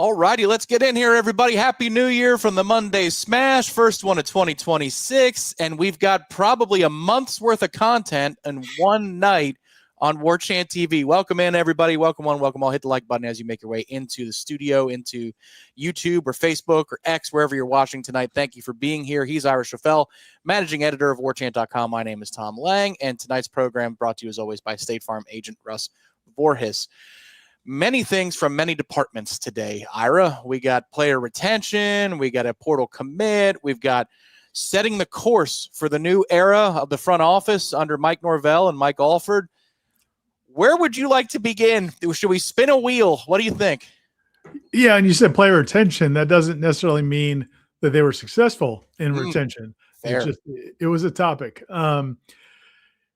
All righty, let's get in here, everybody. Happy New Year from the Monday Smash, first one of 2026, and we've got probably a month's worth of content in one night on Warchant TV. Welcome in, everybody. Welcome one, welcome all. Hit the like button as you make your way into the studio, into YouTube or Facebook or X, wherever you're watching tonight. Thank you for being here. He's Ira Schafel, managing editor of Warchant.com. My name is Tom Lang, and tonight's program brought to you, as always, by State Farm agent Russ Voorhis. Many things from many departments today, Ira. We got player retention. We got a portal commit. We've got setting the course for the new era of the front office under Mike Norvell and Mike Alford. Where would you like to begin? Should we spin a wheel? What do you think? Yeah, and you said player retention. That doesn't necessarily mean that they were successful in retention. It was a topic.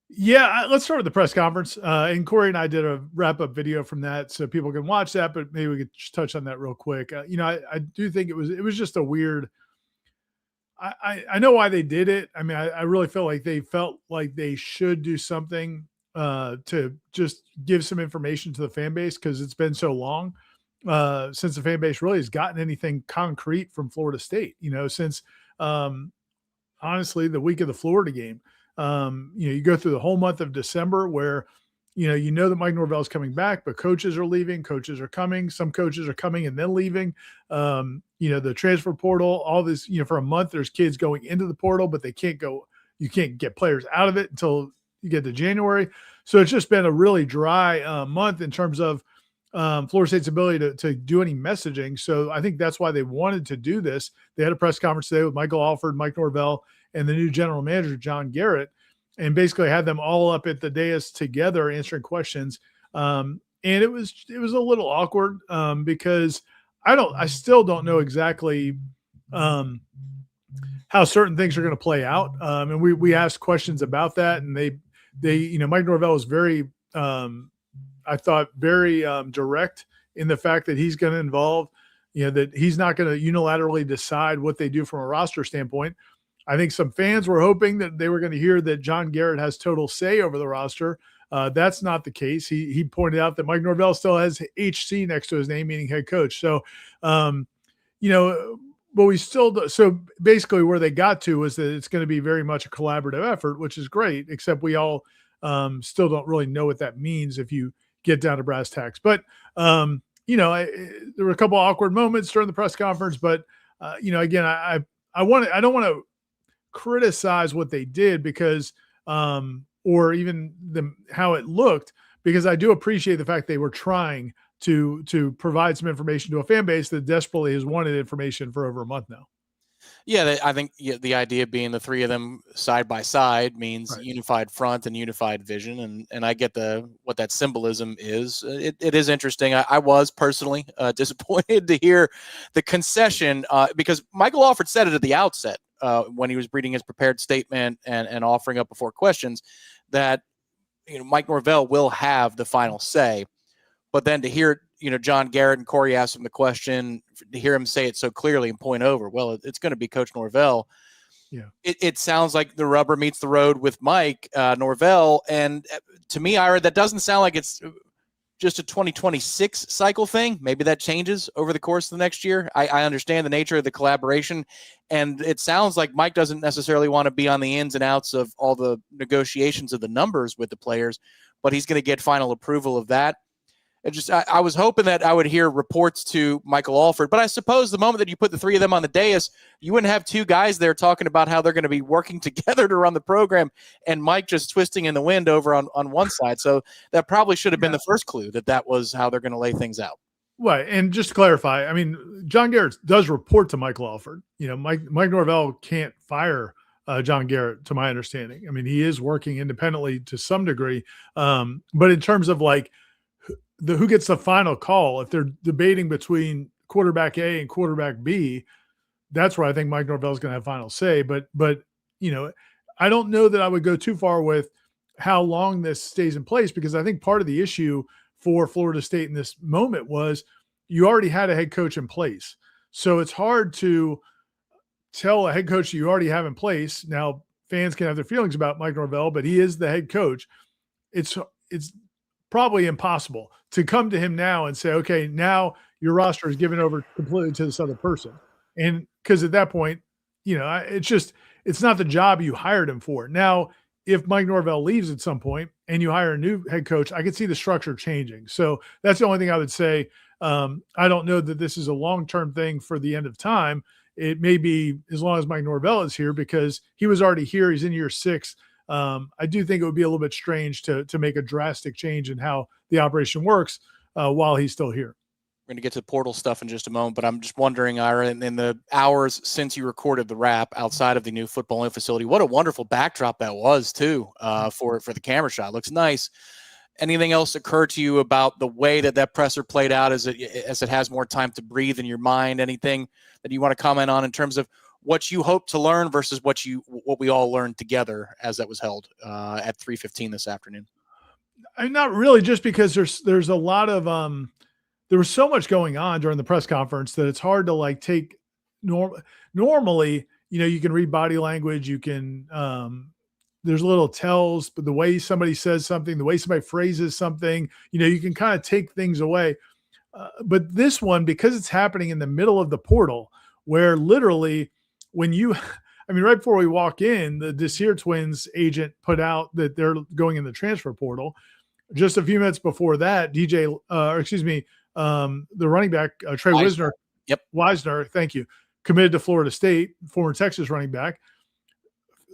Yeah, let's start with the press conference. And Corey and I did a wrap-up video from that so people can watch that, but maybe we could just touch on that real quick. I do think it was just a weird – I know why they did it. I mean, I really feel like they should do something to just give some information to the fan base because it's been so long since the fan base really has gotten anything concrete from Florida State, since honestly the week of the Florida game. You go through the whole month of December where, that Mike Norvell is coming back, but coaches are leaving, coaches are coming. Some coaches are coming and then leaving. The transfer portal, all this, for a month, there's kids going into the portal, but you can't get players out of it until you get to January. So it's just been a really dry month in terms of Florida State's ability to do any messaging. So I think that's why they wanted to do this. They had a press conference today with Michael Alford, Mike Norvell, and the new general manager, John Garrett, and basically had them all up at the dais together answering questions. And it was a little awkward because I still don't know exactly how certain things are going to play out. And we asked questions about that, and they Mike Norvell was very, I thought, very direct in the fact that he's going to involve, that he's not going to unilaterally decide what they do from a roster standpoint. I think some fans were hoping that they were going to hear that John Garrett has total say over the roster. That's not the case. He pointed out that Mike Norvell still has HC next to his name, meaning head coach. So, but we still – so basically where they got to was that it's going to be very much a collaborative effort, which is great, except we all still don't really know what that means if you get down to brass tacks. But, there were a couple awkward moments during the press conference, but, again, I don't want to criticize what they did because or even how it looked, because I do appreciate the fact they were trying to provide some information to a fan base that desperately has wanted information for over a month now. Yeah, I think the idea being the three of them side by side means right. Unified front and unified vision, and I get what that symbolism is. It is interesting. I was personally disappointed to hear the concession because Michael Alford said it at the outset when he was reading his prepared statement and offering up before questions that Mike Norvell will have the final say. But then to hear John Garrett and Corey ask him the question, to hear him say it so clearly and point over, well, it's going to be Coach Norvell. Yeah, it sounds like the rubber meets the road with Mike Norvell. And to me, Ira, that doesn't sound like it's just a 2026 cycle thing. Maybe that changes over the course of the next year. I understand the nature of the collaboration, and it sounds like Mike doesn't necessarily want to be on the ins and outs of all the negotiations of the numbers with the players, but he's going to get final approval of that. I was hoping that I would hear reports to Michael Alford, but I suppose the moment that you put the three of them on the dais, you wouldn't have two guys there talking about how they're going to be working together to run the program and Mike just twisting in the wind over on one side. So that probably should have been the first clue that was how they're going to lay things out. Right. And just to clarify, I mean, John Garrett does report to Michael Alford. Mike Norvell can't fire John Garrett, to my understanding. I mean, he is working independently to some degree. But in terms of who gets the final call, if they're debating between quarterback A and quarterback B, that's where I think Mike Norvell is going to have final say. But I don't know that I would go too far with how long this stays in place, because I think part of the issue for Florida State in this moment was you already had a head coach in place. So it's hard to tell a head coach you already have in place. Now, fans can have their feelings about Mike Norvell, but he is the head coach. It's probably impossible to come to him now and say, okay, now your roster is given over completely to this other person. And because at that point, it's not the job you hired him for. Now, if Mike Norvell leaves at some point and you hire a new head coach, I could see the structure changing. So that's the only thing I would say. I don't know that this is a long-term thing for the end of time. It may be as long as Mike Norvell is here, because he was already here. He's in year 6. I do think it would be a little bit strange to make a drastic change in how the operation works while he's still here. We're going to get to portal stuff in just a moment, but I'm just wondering, Ira, in the hours since you recorded the wrap outside of the new football facility, what a wonderful backdrop that was too, for the camera shot. Looks nice. Anything else occur to you about the way that presser played out as it has more time to breathe in your mind? Anything that you want to comment on in terms of what you hope to learn versus what we all learned together as that was held at 3:15 this afternoon? I'm not really, just because there's a lot of there was so much going on during the press conference that it's hard to like take normally, you can read body language, you can there's little tells, but the way somebody says something, the way somebody phrases something, you can kind of take things away. But this one, because it's happening in the middle of the portal, where literally when right before we walk in, the Desir twins agent put out that they're going in the transfer portal. Just a few minutes before that, the running back, Trey Wisner. Yep. Wisner, thank you. Committed to Florida State, former Texas running back.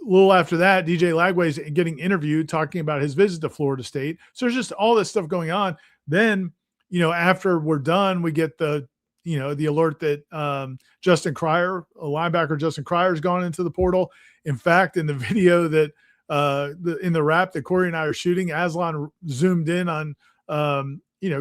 A little after that, DJ Lagway's getting interviewed, talking about his visit to Florida State. So there's just all this stuff going on. Then, after we're done, we get the alert that Justin Cryer, a linebacker, Justin Cryer, has gone into the portal. In fact, in the video that in the wrap that Corey and I are shooting, Aslan zoomed in on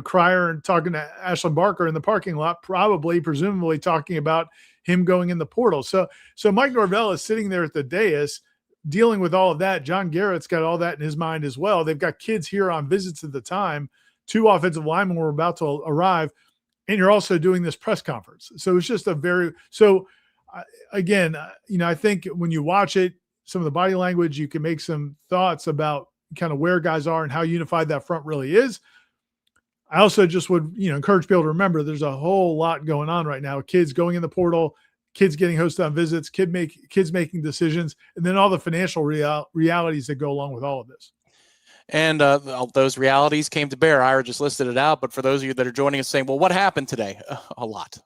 Cryer and talking to Ashlyn Barker in the parking lot, presumably talking about him going in the portal. So Mike Norvell is sitting there at the dais dealing with all of that. John Garrett's got all that in his mind as well. They've got kids here on visits at the time. 2 offensive linemen were about to arrive, and you're also doing this press conference. So it's just I think when you watch it, some of the body language, you can make some thoughts about kind of where guys are and how unified that front really is. I also just would, encourage people to remember there's a whole lot going on right now. Kids going in the portal, kids getting hosted on visits, kids making decisions, and then all the financial realities that go along with all of this. And those realities came to bear. Ira just listed it out, but for those of you that are joining us saying, well, what happened today? A lot.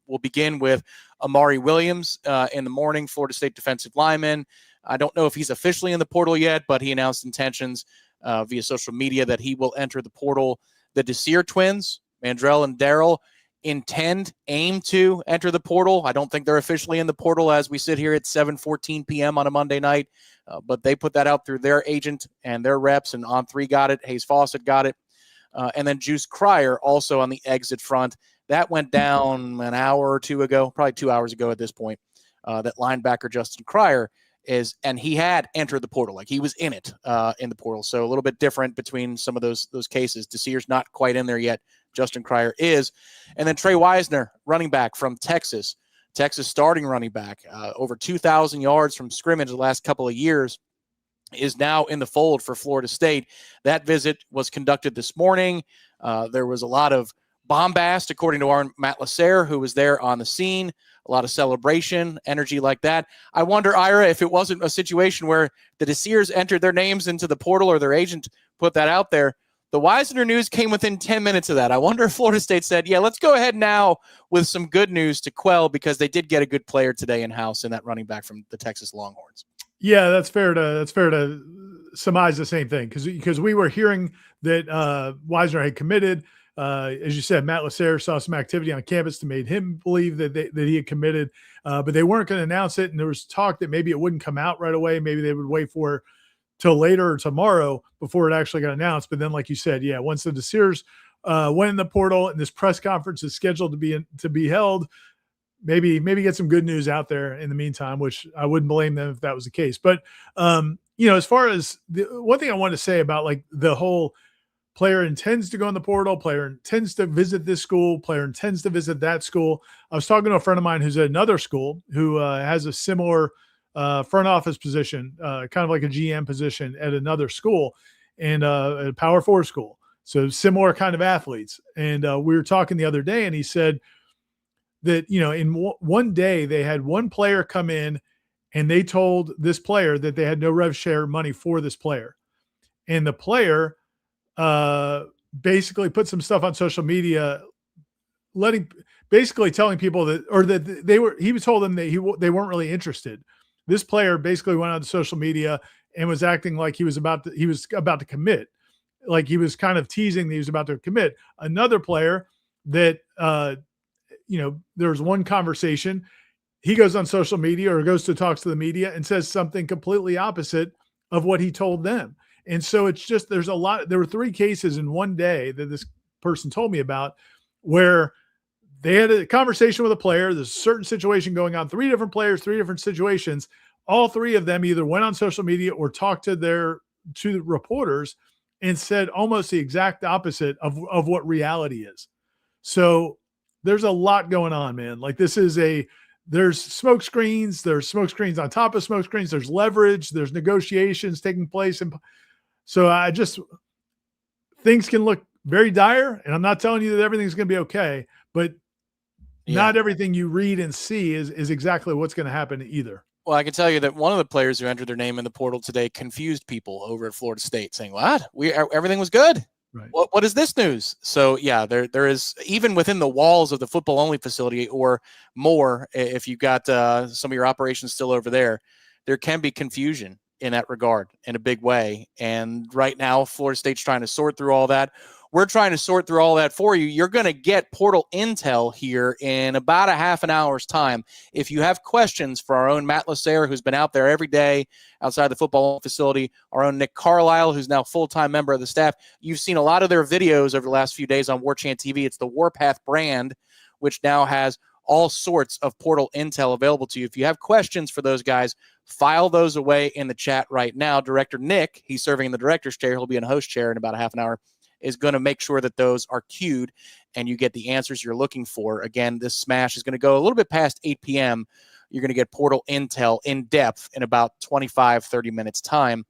We'll begin with Amari Williams in the morning, Florida State defensive lineman. I don't know if he's officially in the portal yet, but he announced intentions via social media that he will enter the portal. The Desir twins, Mandrell and Darryl, aim to enter the portal. I don't think they're officially in the portal as we sit here at 7:14 p.m. on a Monday night, but they put that out through their agent and their reps, and On3 got it. Hayes Fawcett got it. And then Juice Cryer also on the exit front. That went down an hour or 2 ago, probably 2 hours ago at this point, that linebacker Justin Cryer and he had entered the portal, like he was in it in the portal. So a little bit different between some of those cases. Desir's not quite in there yet. Justin Cryer is. And then Trey Wisner, running back from Texas starting running back, over 2,000 yards from scrimmage the last couple of years, is now in the fold for Florida State. That visit was conducted this morning. There was a lot of bombast, according to our Matt Lasser, who was there on the scene. A lot of celebration, energy like that. I wonder, Ira, if it wasn't a situation where the Desirs entered their names into the portal or their agent put that out there, the Wisner news came within 10 minutes of that. I wonder if Florida State said, yeah, let's go ahead now with some good news to quell, because they did get a good player today in-house in that running back from the Texas Longhorns. Yeah, that's fair to surmise the same thing, because we were hearing that Wisner had committed. As you said, Matt Lasser saw some activity on campus that made him believe that he had committed, but they weren't going to announce it. And there was talk that maybe it wouldn't come out right away. Maybe they would wait for till later or tomorrow before it actually got announced. But then, like you said, yeah, once the Desirs went in the portal and this press conference is scheduled to be held, maybe get some good news out there in the meantime, which I wouldn't blame them if that was the case. But as far as one thing I wanted to say about like the whole player intends to go in the portal, player intends to visit this school, player intends to visit that school. I was talking to a friend of mine who's at another school who has a similar front office position, kind of like a GM position at another school, and a Power 4 school. So similar kind of athletes. And we were talking the other day, and he said that, in one day they had one player come in and they told this player that they had no rev share money for this player. And the player basically put some stuff on social media, basically telling people that he was told them that they weren't really interested. This player basically went on social media and was acting like he was about to commit. Like he was kind of teasing that he was about to commit. Another player that, there's one conversation, he goes on social media or talks to the media and says something completely opposite of what he told them. And so it's just, there were 3 cases in one day that this person told me about where they had a conversation with a player. There's a certain situation going on, 3 different players, 3 different situations. All 3 of them either went on social media or talked to the reporters and said almost the exact opposite of what reality is. So there's a lot going on, man. Like there's smoke screens, on top of smoke screens, there's leverage, there's negotiations taking place. And so things can look very dire, and I'm not telling you that everything's going to be okay, but not everything you read and see is exactly what's going to happen either. Well, I can tell you that one of the players who entered their name in the portal today confused people over at Florida State, saying, "What? Everything was good. Right. What is this news?" So yeah, there is, even within the walls of the football only facility or more, if you've got some of your operations still over there can be confusion in that regard in a big way. And right now, Florida State's trying to sort through all that. We're trying to sort through all that for you. You're going to get portal intel here in about a half an hour's time. If you have questions for our own Matt Lacer, who's been out there every day outside the football facility, our own Nick Carlisle, who's now a full-time member of the staff, you've seen a lot of their videos over the last few days on Warchant TV. It's the Warpath brand, which now has all sorts of portal intel available to you. If you have questions for those guys, file those away in the chat right now. Director Nick, he's serving in the director's chair. He'll be in a host chair in about a half an hour, is going to make sure that those are queued and you get the answers you're looking for. Again, this smash is going to go a little bit past 8 p.m. You're going to get portal intel in depth in about 25, 30 minutes time.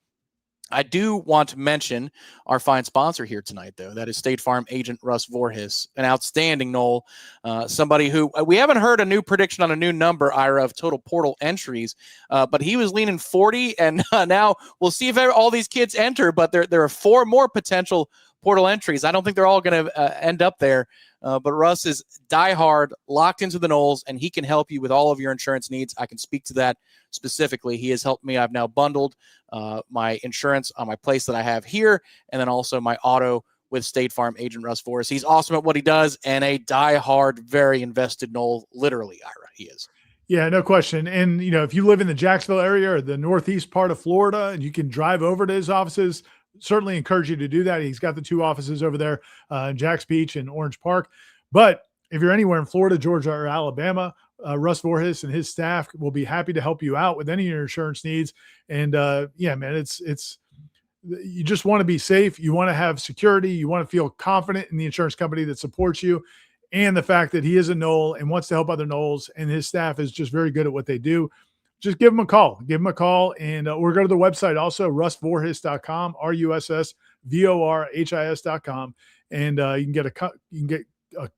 I do want to mention our fine sponsor here tonight, though. That is State Farm agent Russ Voorhis, an outstanding Nole, somebody who we haven't heard a new prediction on a new number, Ira, of total portal entries, but he was leaning 40, and now we'll see if all these kids enter, but there are 4 more potential portal entries. I don't think they're all going to end up there, but Russ is diehard, locked into the Noles, and he can help you with all of your insurance needs. I can speak to that specifically. He has helped me. I've now bundled my insurance on my place that I have here, and then also my auto with State Farm agent Russ Voorhis. He's awesome at what he does, and a diehard, very invested Nole, literally, Ira, he is. Yeah, no question. And, if you live in the Jacksonville area or the northeast part of Florida and you can drive over to his offices, certainly encourage you to do that. He's got the 2 offices over there in Jax Beach and Orange Park. But if you're anywhere in Florida, Georgia, or Alabama, Russ Voorhis and his staff will be happy to help you out with any of your insurance needs. And man, it's you just want to be safe. You want to have security. You want to feel confident in the insurance company that supports you. And the fact that he is a Nole and wants to help other Noles, and his staff is just very good at what they do. Just give him a call. And or go to the website also, russvorhis.com, russvorhis.com. And you can get a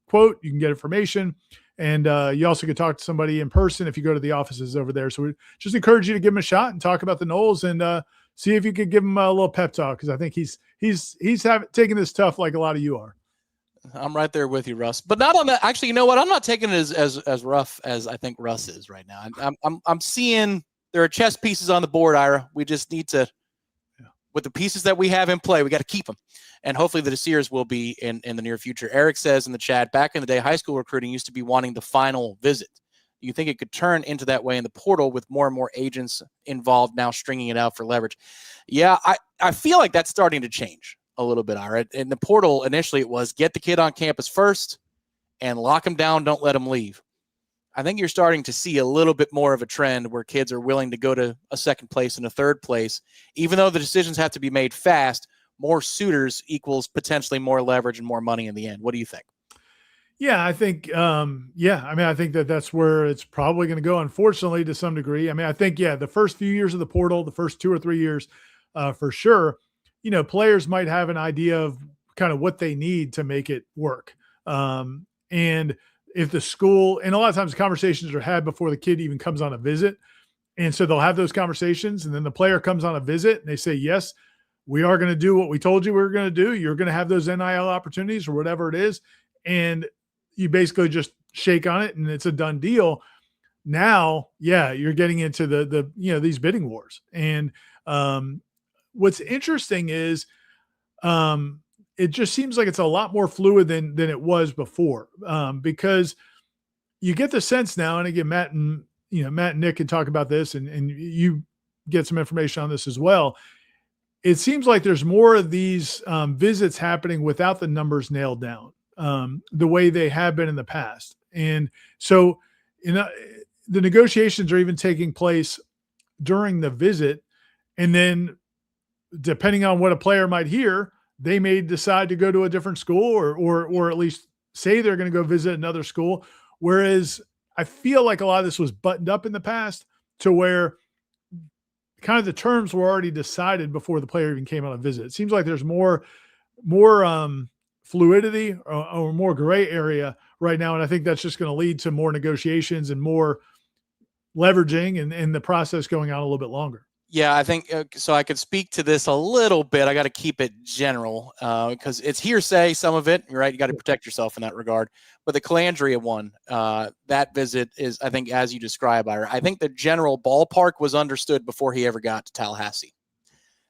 quote, you can get information, and you also can talk to somebody in person if you go to the offices over there. So we just encourage you to give him a shot and talk about the Noles, and see if you could give him a little pep talk, because I think he's taking this tough like a lot of you are. I'm right there with you, Russ, but not on that. Actually, you know what? I'm not taking it as rough as I think Russ is right now. I'm seeing there are chess pieces on the board, Ira. We just need to, with the pieces that we have in play, we got to keep them, and hopefully the Desirs will be in the near future. Eric says in the chat, back in the day, high school recruiting used to be wanting the final visit. Do you think it could turn into that way in the portal with more and more agents involved now stringing it out for leverage? Yeah, I feel like that's starting to change a little bit, Ira. In the portal, initially it was get the kid on campus first and lock him down, don't let him leave. I think you're starting to see a little bit more of a trend where kids are willing to go to a second place and a third place. Even though the decisions have to be made fast, more suitors equals potentially more leverage and more money in the end. What do you think? Yeah, I think, I think that's where it's probably going to go, unfortunately, to some degree. I mean, I think, the first few years of the portal, the first 2 or 3 years, for sure, players might have an idea of kind of what they need to make it work. And if the school, and a lot of times conversations are had before the kid even comes on a visit. And so they'll have those conversations, and then the player comes on a visit and they say, yes, we are going to do what we told you we were going to do. You're going to have those NIL opportunities or whatever it is. And you basically just shake on it and it's a done deal. Now, yeah, you're getting into the these bidding wars. And what's interesting is it just seems like it's a lot more fluid than it was before, because you get the sense now, and again, Matt and Nick can talk about this, and you get some information on this as well. It seems like there's more of these visits happening without the numbers nailed down, the way they have been in the past. And so the negotiations are even taking place during the visit. And then depending on what a player might hear, they may decide to go to a different school or at least say they're going to go visit another school. Whereas I feel like a lot of this was buttoned up in the past to where kind of the terms were already decided before the player even came on a visit. It seems like there's more fluidity or more gray area right now. And I think that's just going to lead to more negotiations and more leveraging and the process going on a little bit longer. Yeah, I think so. I could speak to this a little bit. I got to keep it general because it's hearsay, some of it. You're right. You got to protect yourself in that regard. But the Calandria one, that visit is, I think, as you describe, Ira, I think the general ballpark was understood before he ever got to Tallahassee.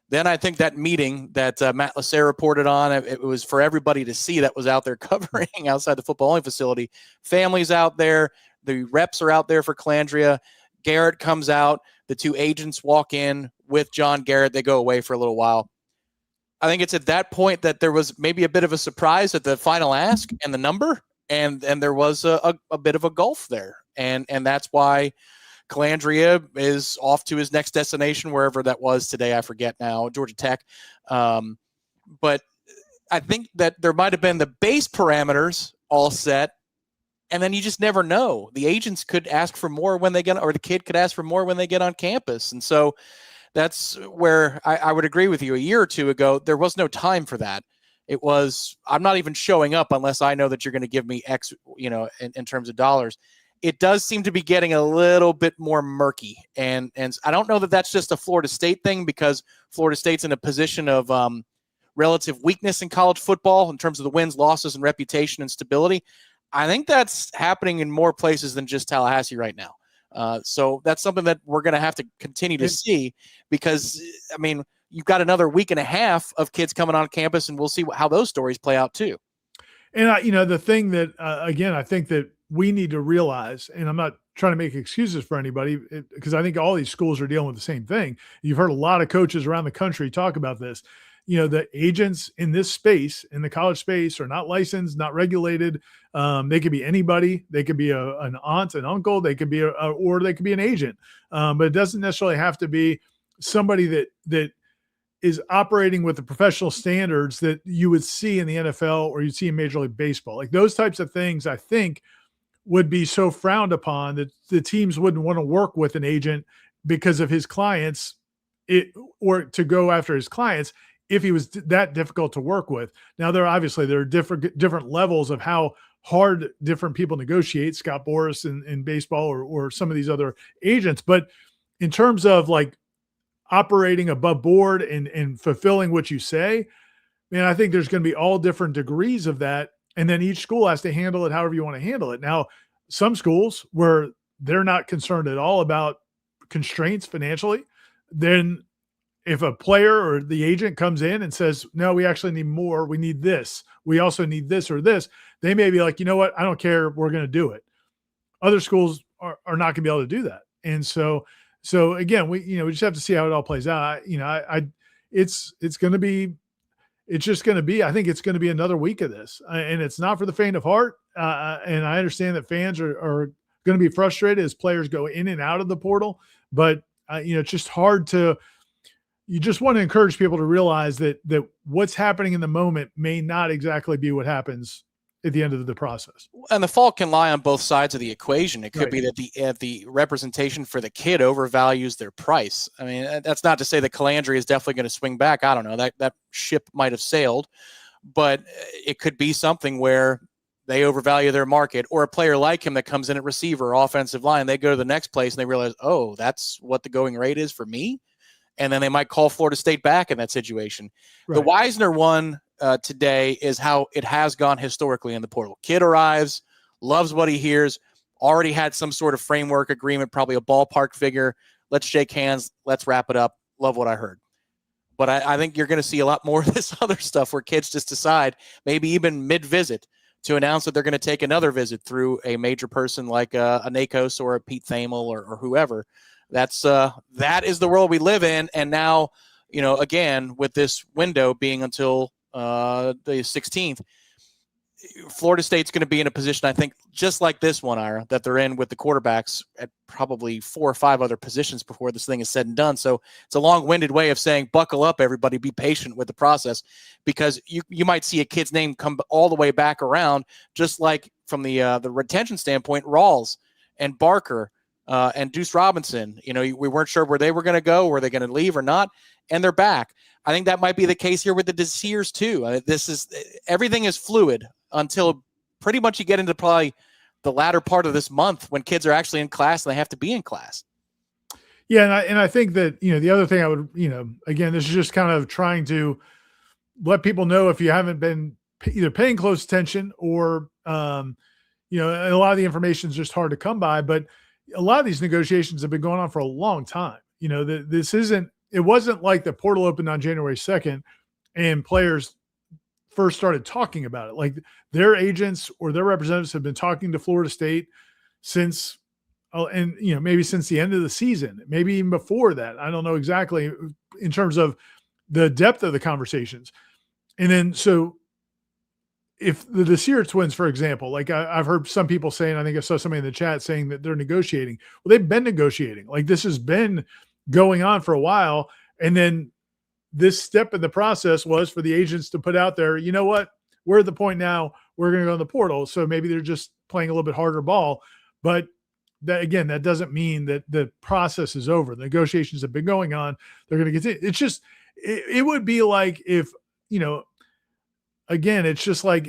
Then I think that meeting that Matt Lasser reported on, it was for everybody to see that was out there covering outside the football-only facility. Families out there. The reps are out there for Calandria. Garrett comes out. The two agents walk in with John Garrett. They go away for a little while. I think it's at that point that there was maybe a bit of a surprise at the final ask and the number, and there was a bit of a gulf there. And that's why Calandria is off to his next destination, wherever that was today. I forget now, Georgia Tech. But I think that there might have been the base parameters all set, and then you just never know. The agents could ask for more when they get, or the kid could ask for more when they get on campus. And so that's where I would agree with you. A year or two ago, there was no time for that. It was, I'm not even showing up unless I know that you're going to give me X, in terms of dollars. It does seem to be getting a little bit more murky. And I don't know that that's just a Florida State thing, because Florida State's in a position of relative weakness in college football in terms of the wins, losses, and reputation and stability. I think that's happening in more places than just Tallahassee right now. So that's something that we're going to have to continue to see, because, I mean, you've got another week and a half of kids coming on campus, and we'll see how those stories play out too. And, the thing that, again, I think that we need to realize, and I'm not trying to make excuses for anybody, because I think all these schools are dealing with the same thing. You've heard a lot of coaches around the country talk about this. The agents in this space, in the college space, are not licensed, not regulated. They could be anybody. They could be an aunt, an uncle. They could be or they could be an agent. But it doesn't necessarily have to be somebody that is operating with the professional standards that you would see in the NFL or you'd see in Major League Baseball. Like those types of things, I think, would be so frowned upon that the teams wouldn't want to work with an agent because of his clients, or to go after his clients if he was that difficult to work with. Now, there are different levels of how hard different people negotiate, Scott Boras in baseball or some of these other agents. But in terms of like operating above board and fulfilling what you say, man, I think there's going to be all different degrees of that. And then each school has to handle it however you want to handle it. Now, some schools where they're not concerned at all about constraints financially, then if a player or the agent comes in and says, no, we actually need more, we need this, we also need this or this, they may be like, you know what, I don't care, we're going to do it. Other schools are not going to be able to do that. And so again, we just have to see how it all plays out. It's going to be, it's just going to be, I think it's going to be another week of this, and it's not for the faint of heart. And I understand that fans are going to be frustrated as players go in and out of the portal, but it's just hard to, you just want to encourage people to realize that what's happening in the moment may not exactly be what happens at the end of the process. And the fault can lie on both sides of the equation. It could be that the representation for the kid overvalues their price. I mean, that's not to say that Calandria is definitely going to swing back. I don't know. That ship might have sailed. but it could be something where they overvalue their market, or a player like him that comes in at receiver or offensive line, they go to the next place and they realize, oh, that's what the going rate is for me. And then they might call Florida State back in that situation. Right. The Wisner one today is how it has gone historically in the portal. Kid arrives, loves what he hears, already had some sort of framework agreement, probably a ballpark figure. Let's shake hands. Let's wrap it up. Love what I heard. But I think you're going to see a lot more of this other stuff where kids just decide, maybe even mid-visit, to announce that they're going to take another visit through a major person like a Nakos or a Pete Thamel or whoever. That is the world we live in. And now, again, with this window being until the 16th, Florida State's going to be in a position, I think, just like this one, Ira, that they're in with the quarterbacks at probably 4 or 5 other positions before this thing is said and done. So it's a long-winded way of saying, buckle up, everybody, be patient with the process, because you might see a kid's name come all the way back around, just like from the retention standpoint, Rawls and Barker and Deuce Robinson. We weren't sure where they were going to go, were they going to leave or not, and they're back. I think that might be the case here with the Desirs too. Everything is fluid until pretty much you get into probably the latter part of this month when kids are actually in class and they have to be in class. Yeah. And I think that, the other thing I would, again, this is just kind of trying to let people know, if you haven't been either paying close attention or, a lot of the information is just hard to come by, but a lot of these negotiations have been going on for a long time. It wasn't like the portal opened on January 2nd and players first started talking about it. Like, their agents or their representatives have been talking to Florida State since, maybe since the end of the season, maybe even before that. I don't know exactly in terms of the depth of the conversations. And then, so if the Desir twins, for example, like I've heard some people saying, I think I saw somebody in the chat saying that they're negotiating. Well, they've been negotiating. Like, this has been going on for a while. And then this step in the process was for the agents to put out there, you know what, we're at the point now, we're going to go in the portal. So maybe they're just playing a little bit harder ball. But that doesn't mean that the process is over. The negotiations have been going on. They're going to continue. It's just, it would be like if, again, it's just like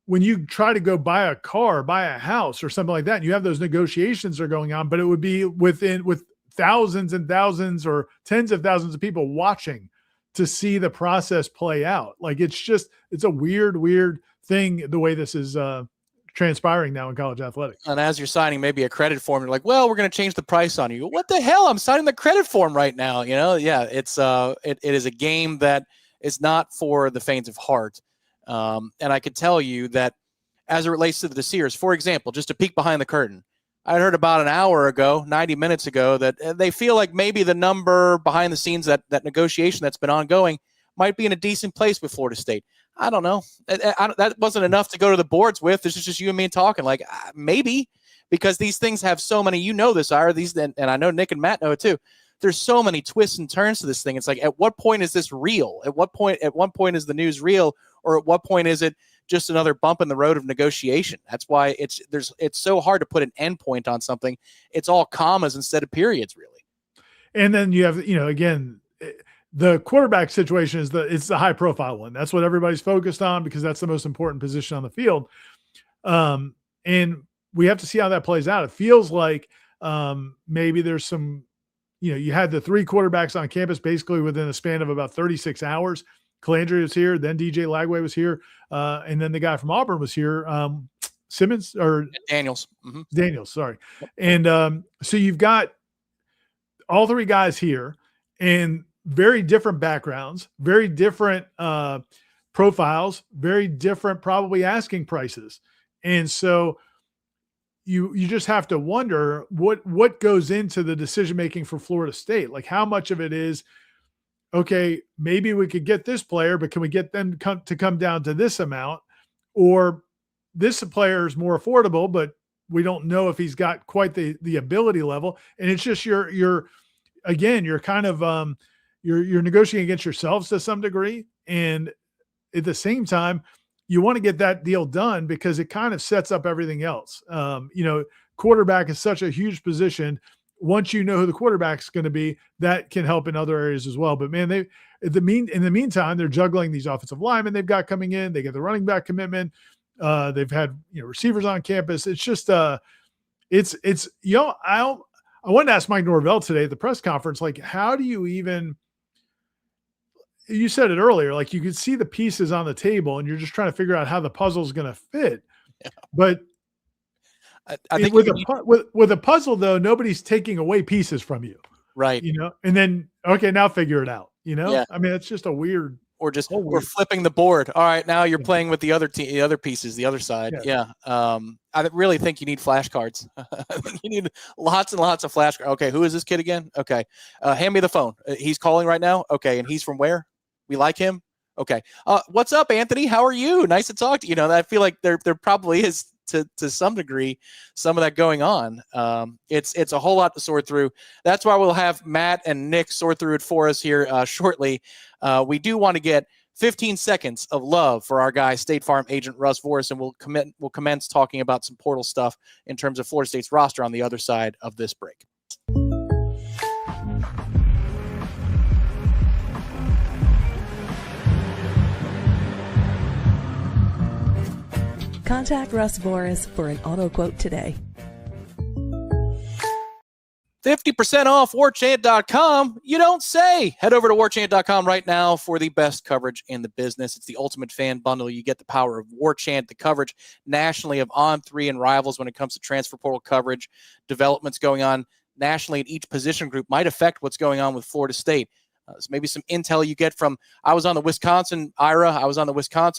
when you try to go buy a car, buy a house or something like that, and you have those negotiations are going on, but it would be with thousands and thousands or tens of thousands of people watching to see the process play out. Like, it's a weird thing, the way this is transpiring now in college athletics. And as you're signing maybe a credit form, you're like, well, we're going to change the price on you. What the hell? I'm signing the credit form right now. Yeah, it is a game that is not for the faint of heart. And I could tell you that as it relates to the Desirs, for example, just a peek behind the curtain, I heard about an hour ago, 90 minutes ago, that they feel like maybe the number behind the scenes, that negotiation that's been ongoing, might be in a decent place with Florida State. I don't know. That wasn't enough to go to the boards with. This is just you and me talking. Like, maybe, because these things have so many, this, Ira, and I know Nick and Matt know it too. There's so many twists and turns to this thing. It's like, at what point is this real? At one point is the news real? Or at what point is it just another bump in the road of negotiation? That's why it's so hard to put an end point on something. It's all commas instead of periods, really. And then you have, again, the quarterback situation it's the high profile one. That's what everybody's focused on, because that's the most important position on the field. And we have to see how that plays out. It feels like maybe there's some, you had the 3 quarterbacks on campus basically within a span of about 36 hours. Calandria was here, then DJ Lagway was here, and then the guy from Auburn was here, Simmons or Daniels. Mm-hmm. Daniels, sorry. And so you've got all 3 guys here, and very different backgrounds, very different profiles, very different probably asking prices. And so you just have to wonder what goes into the decision making for Florida State. Like, how much of it is, okay, maybe we could get this player, but can we get them to come down to this amount? Or this player is more affordable, but we don't know if he's got quite the ability level. And it's just you're kind of you're negotiating against yourselves to some degree. And at the same time, you want to get that deal done because it kind of sets up everything else. Quarterback is such a huge position. once you know who the quarterback's going to be, that can help in other areas as well. But man, in the meantime, they're juggling these offensive linemen they've got coming in. They get the running back commitment. They've had receivers on campus. It's just I wanted to ask Mike Norvell today at the press conference, like, how do you even? You said it earlier, like you could see the pieces on the table, and you're just trying to figure out how the puzzle is going to fit. Yeah. But I think with a puzzle, though, nobody's taking away pieces from you, right? And then now figure it out. Yeah. I mean, it's just a weird. We're flipping the board. All right, now you're playing with the other pieces, the other side. Yeah. I really think you need flashcards. I think you need lots and lots of flashcards. Okay, who is this kid again? Okay, hand me the phone. He's calling right now. Okay, and he's from where? We like him. Okay. What's up, Anthony? How are you? Nice to talk to you. I feel like there probably is to some degree some of that going on. It's a whole lot to sort through. That's why we'll have Matt and Nick sort through it for us here shortly. We do want to get 15 seconds of love for our guy, State Farm agent Russ Voris, and we'll commence talking about some portal stuff in terms of Florida State's roster on the other side of this break. Contact Russ Voris for an auto quote today. 50% off Warchant.com. You don't say. Head over to Warchant.com right now for the best coverage in the business. It's the ultimate fan bundle. You get the power of Warchant, the coverage nationally of On3 and rivals when it comes to transfer portal coverage. Developments going on nationally at each position group might affect what's going on with Florida State. So maybe some intel you get from, I was on the Wisconsin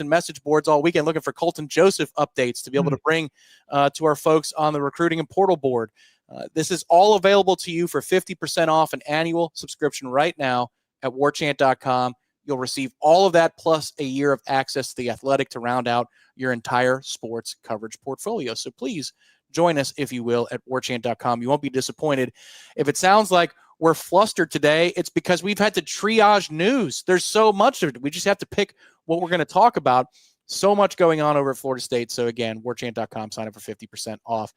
message boards all weekend looking for Colton Joseph updates to be able to bring to our folks on the recruiting and portal board. This is all available to you for 50% off an annual subscription right now at warchant.com. You'll receive all of that plus a year of access to The Athletic to round out your entire sports coverage portfolio. So please join us, if you will, at warchant.com. You won't be disappointed. If it sounds like we're flustered today, it's because we've had to triage news. There's so much of it. We just have to pick what we're going to talk about. So much going on over at Florida State. So again, warchant.com, sign up for 50% off.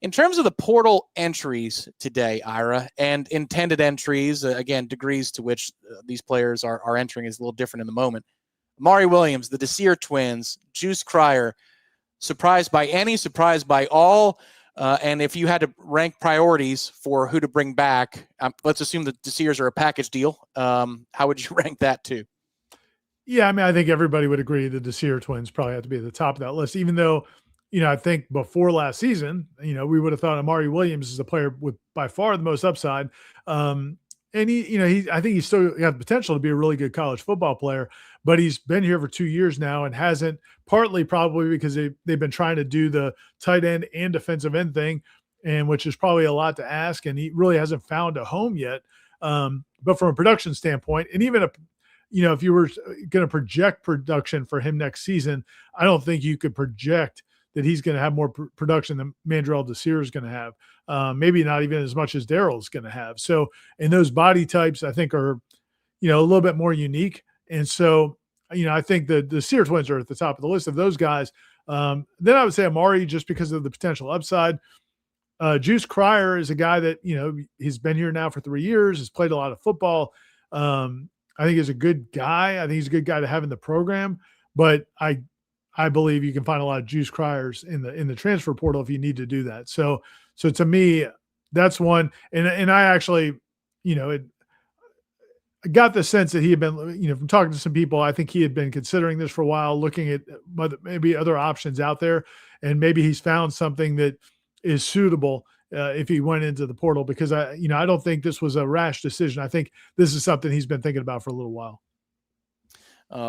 In terms of the portal entries today, Ira, and intended entries, again, degrees to which these players are entering is a little different in the moment. Amari Williams, the Desir twins, Juice Cryer, surprised by any, surprised by all. And if you had to rank priorities for who to bring back, let's assume the Desirs are a package deal. How would you rank that too? Yeah, I mean, I think everybody would agree the Desir twins probably have to be at the top of that list, even though, I think before last season, we would have thought Amari Williams is the player with by far the most upside. And I think he's still got the potential to be a really good college football player, but he's been here for 2 years now and hasn't, partly probably because they've been trying to do the tight end and defensive end thing, and which is probably a lot to ask. And he really hasn't found a home yet. But from a production standpoint, and even if you were going to project production for him next season, I don't think you could project that he's going to have more production than Mandrell Desir is going to have. Maybe not even as much as Daryl's going to have. So, and those body types, I think, are, a little bit more unique. And so, I think the Desir twins are at the top of the list of those guys. Then I would say Amari, just because of the potential upside. Juice Cryer is a guy that, he's been here now for 3 years, has played a lot of football. I think he's a good guy. I think he's a good guy to have in the program, but I believe you can find a lot of Juice Cryers in the transfer portal if you need to do that. So to me, that's one. And I actually, I got the sense that he had been, from talking to some people, I think he had been considering this for a while, looking at maybe other options out there, and maybe he's found something that is suitable if he went into the portal, because I don't think this was a rash decision. I think this is something he's been thinking about for a little while.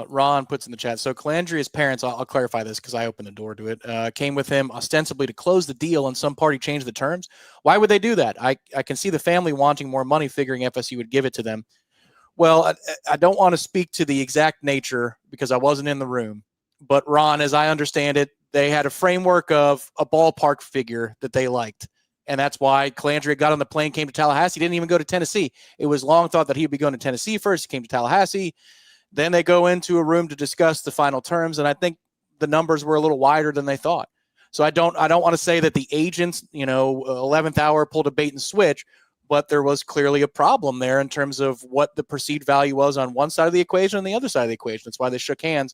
Ron puts in the chat. So Calandria's parents, I'll clarify this because I opened the door to it, came with him ostensibly to close the deal, and some party changed the terms. Why would they do that? I can see the family wanting more money, figuring FSU would give it to them. Well, I don't want to speak to the exact nature because I wasn't in the room. But Ron, as I understand it, they had a framework of a ballpark figure that they liked. And that's why Calandria got on the plane, came to Tallahassee, didn't even go to Tennessee. It was long thought that he'd be going to Tennessee first. He came to Tallahassee. Then they go into a room to discuss the final terms. And I think the numbers were a little wider than they thought. So I don't want to say that the agents, 11th hour pulled a bait and switch, but there was clearly a problem there in terms of what the perceived value was on one side of the equation and the other side of the equation. That's why they shook hands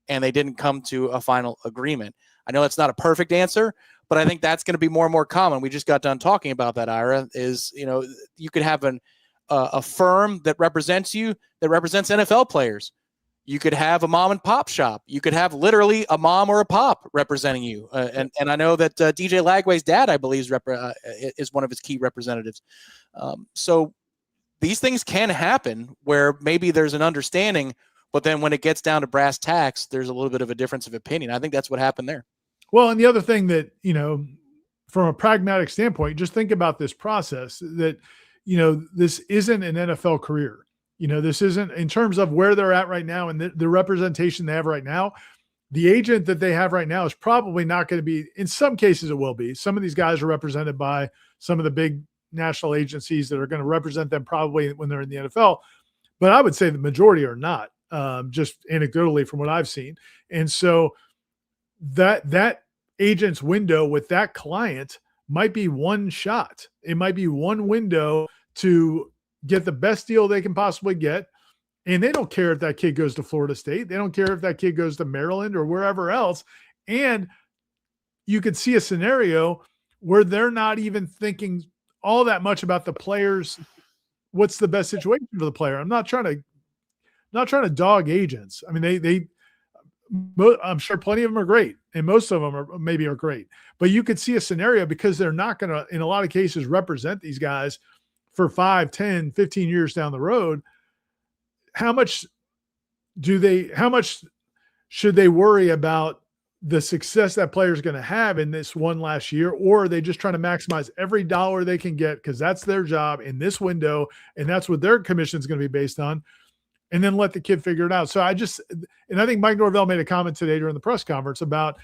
and they didn't come to a final agreement. I know that's not a perfect answer, but I think that's going to be more and more common. We just got done talking about that, Ira, is, you could have a firm that represents you, that represents NFL players. You could have a mom and pop shop. You could have literally a mom or a pop representing you. And I know that DJ Lagway's dad, I believe, is one of his key representatives. So these things can happen where maybe there's an understanding, but then when it gets down to brass tacks, there's a little bit of a difference of opinion. I think that's what happened there. Well, and the other thing that, from a pragmatic standpoint, just think about this process that, this isn't an NFL career. This isn't, in terms of where they're at right now and the representation they have right now. The agent that they have right now is probably not going to be, in some cases it will be. Some of these guys are represented by some of the big national agencies that are going to represent them probably when they're in the NFL. But I would say the majority are not, just anecdotally from what I've seen. And so that agent's window with that client might be one shot. It might be one window to get the best deal they can possibly get. And they don't care if that kid goes to Florida State. They don't care if that kid goes to Maryland or wherever else. And you could see a scenario where they're not even thinking all that much about the players. What's the best situation for the player? I'm not trying to dog agents. I mean, I'm sure plenty of them are great, and most of them are great. But you could see a scenario, because they're not going to, in a lot of cases, represent these guys for 5, 10, 15 years down the road. How much should they worry about the success that player is going to have in this one last year? Or are they just trying to maximize every dollar they can get because that's their job in this window, and that's what their commission is going to be based on, and then let the kid figure it out? So I think Mike Norvell made a comment today during the press conference about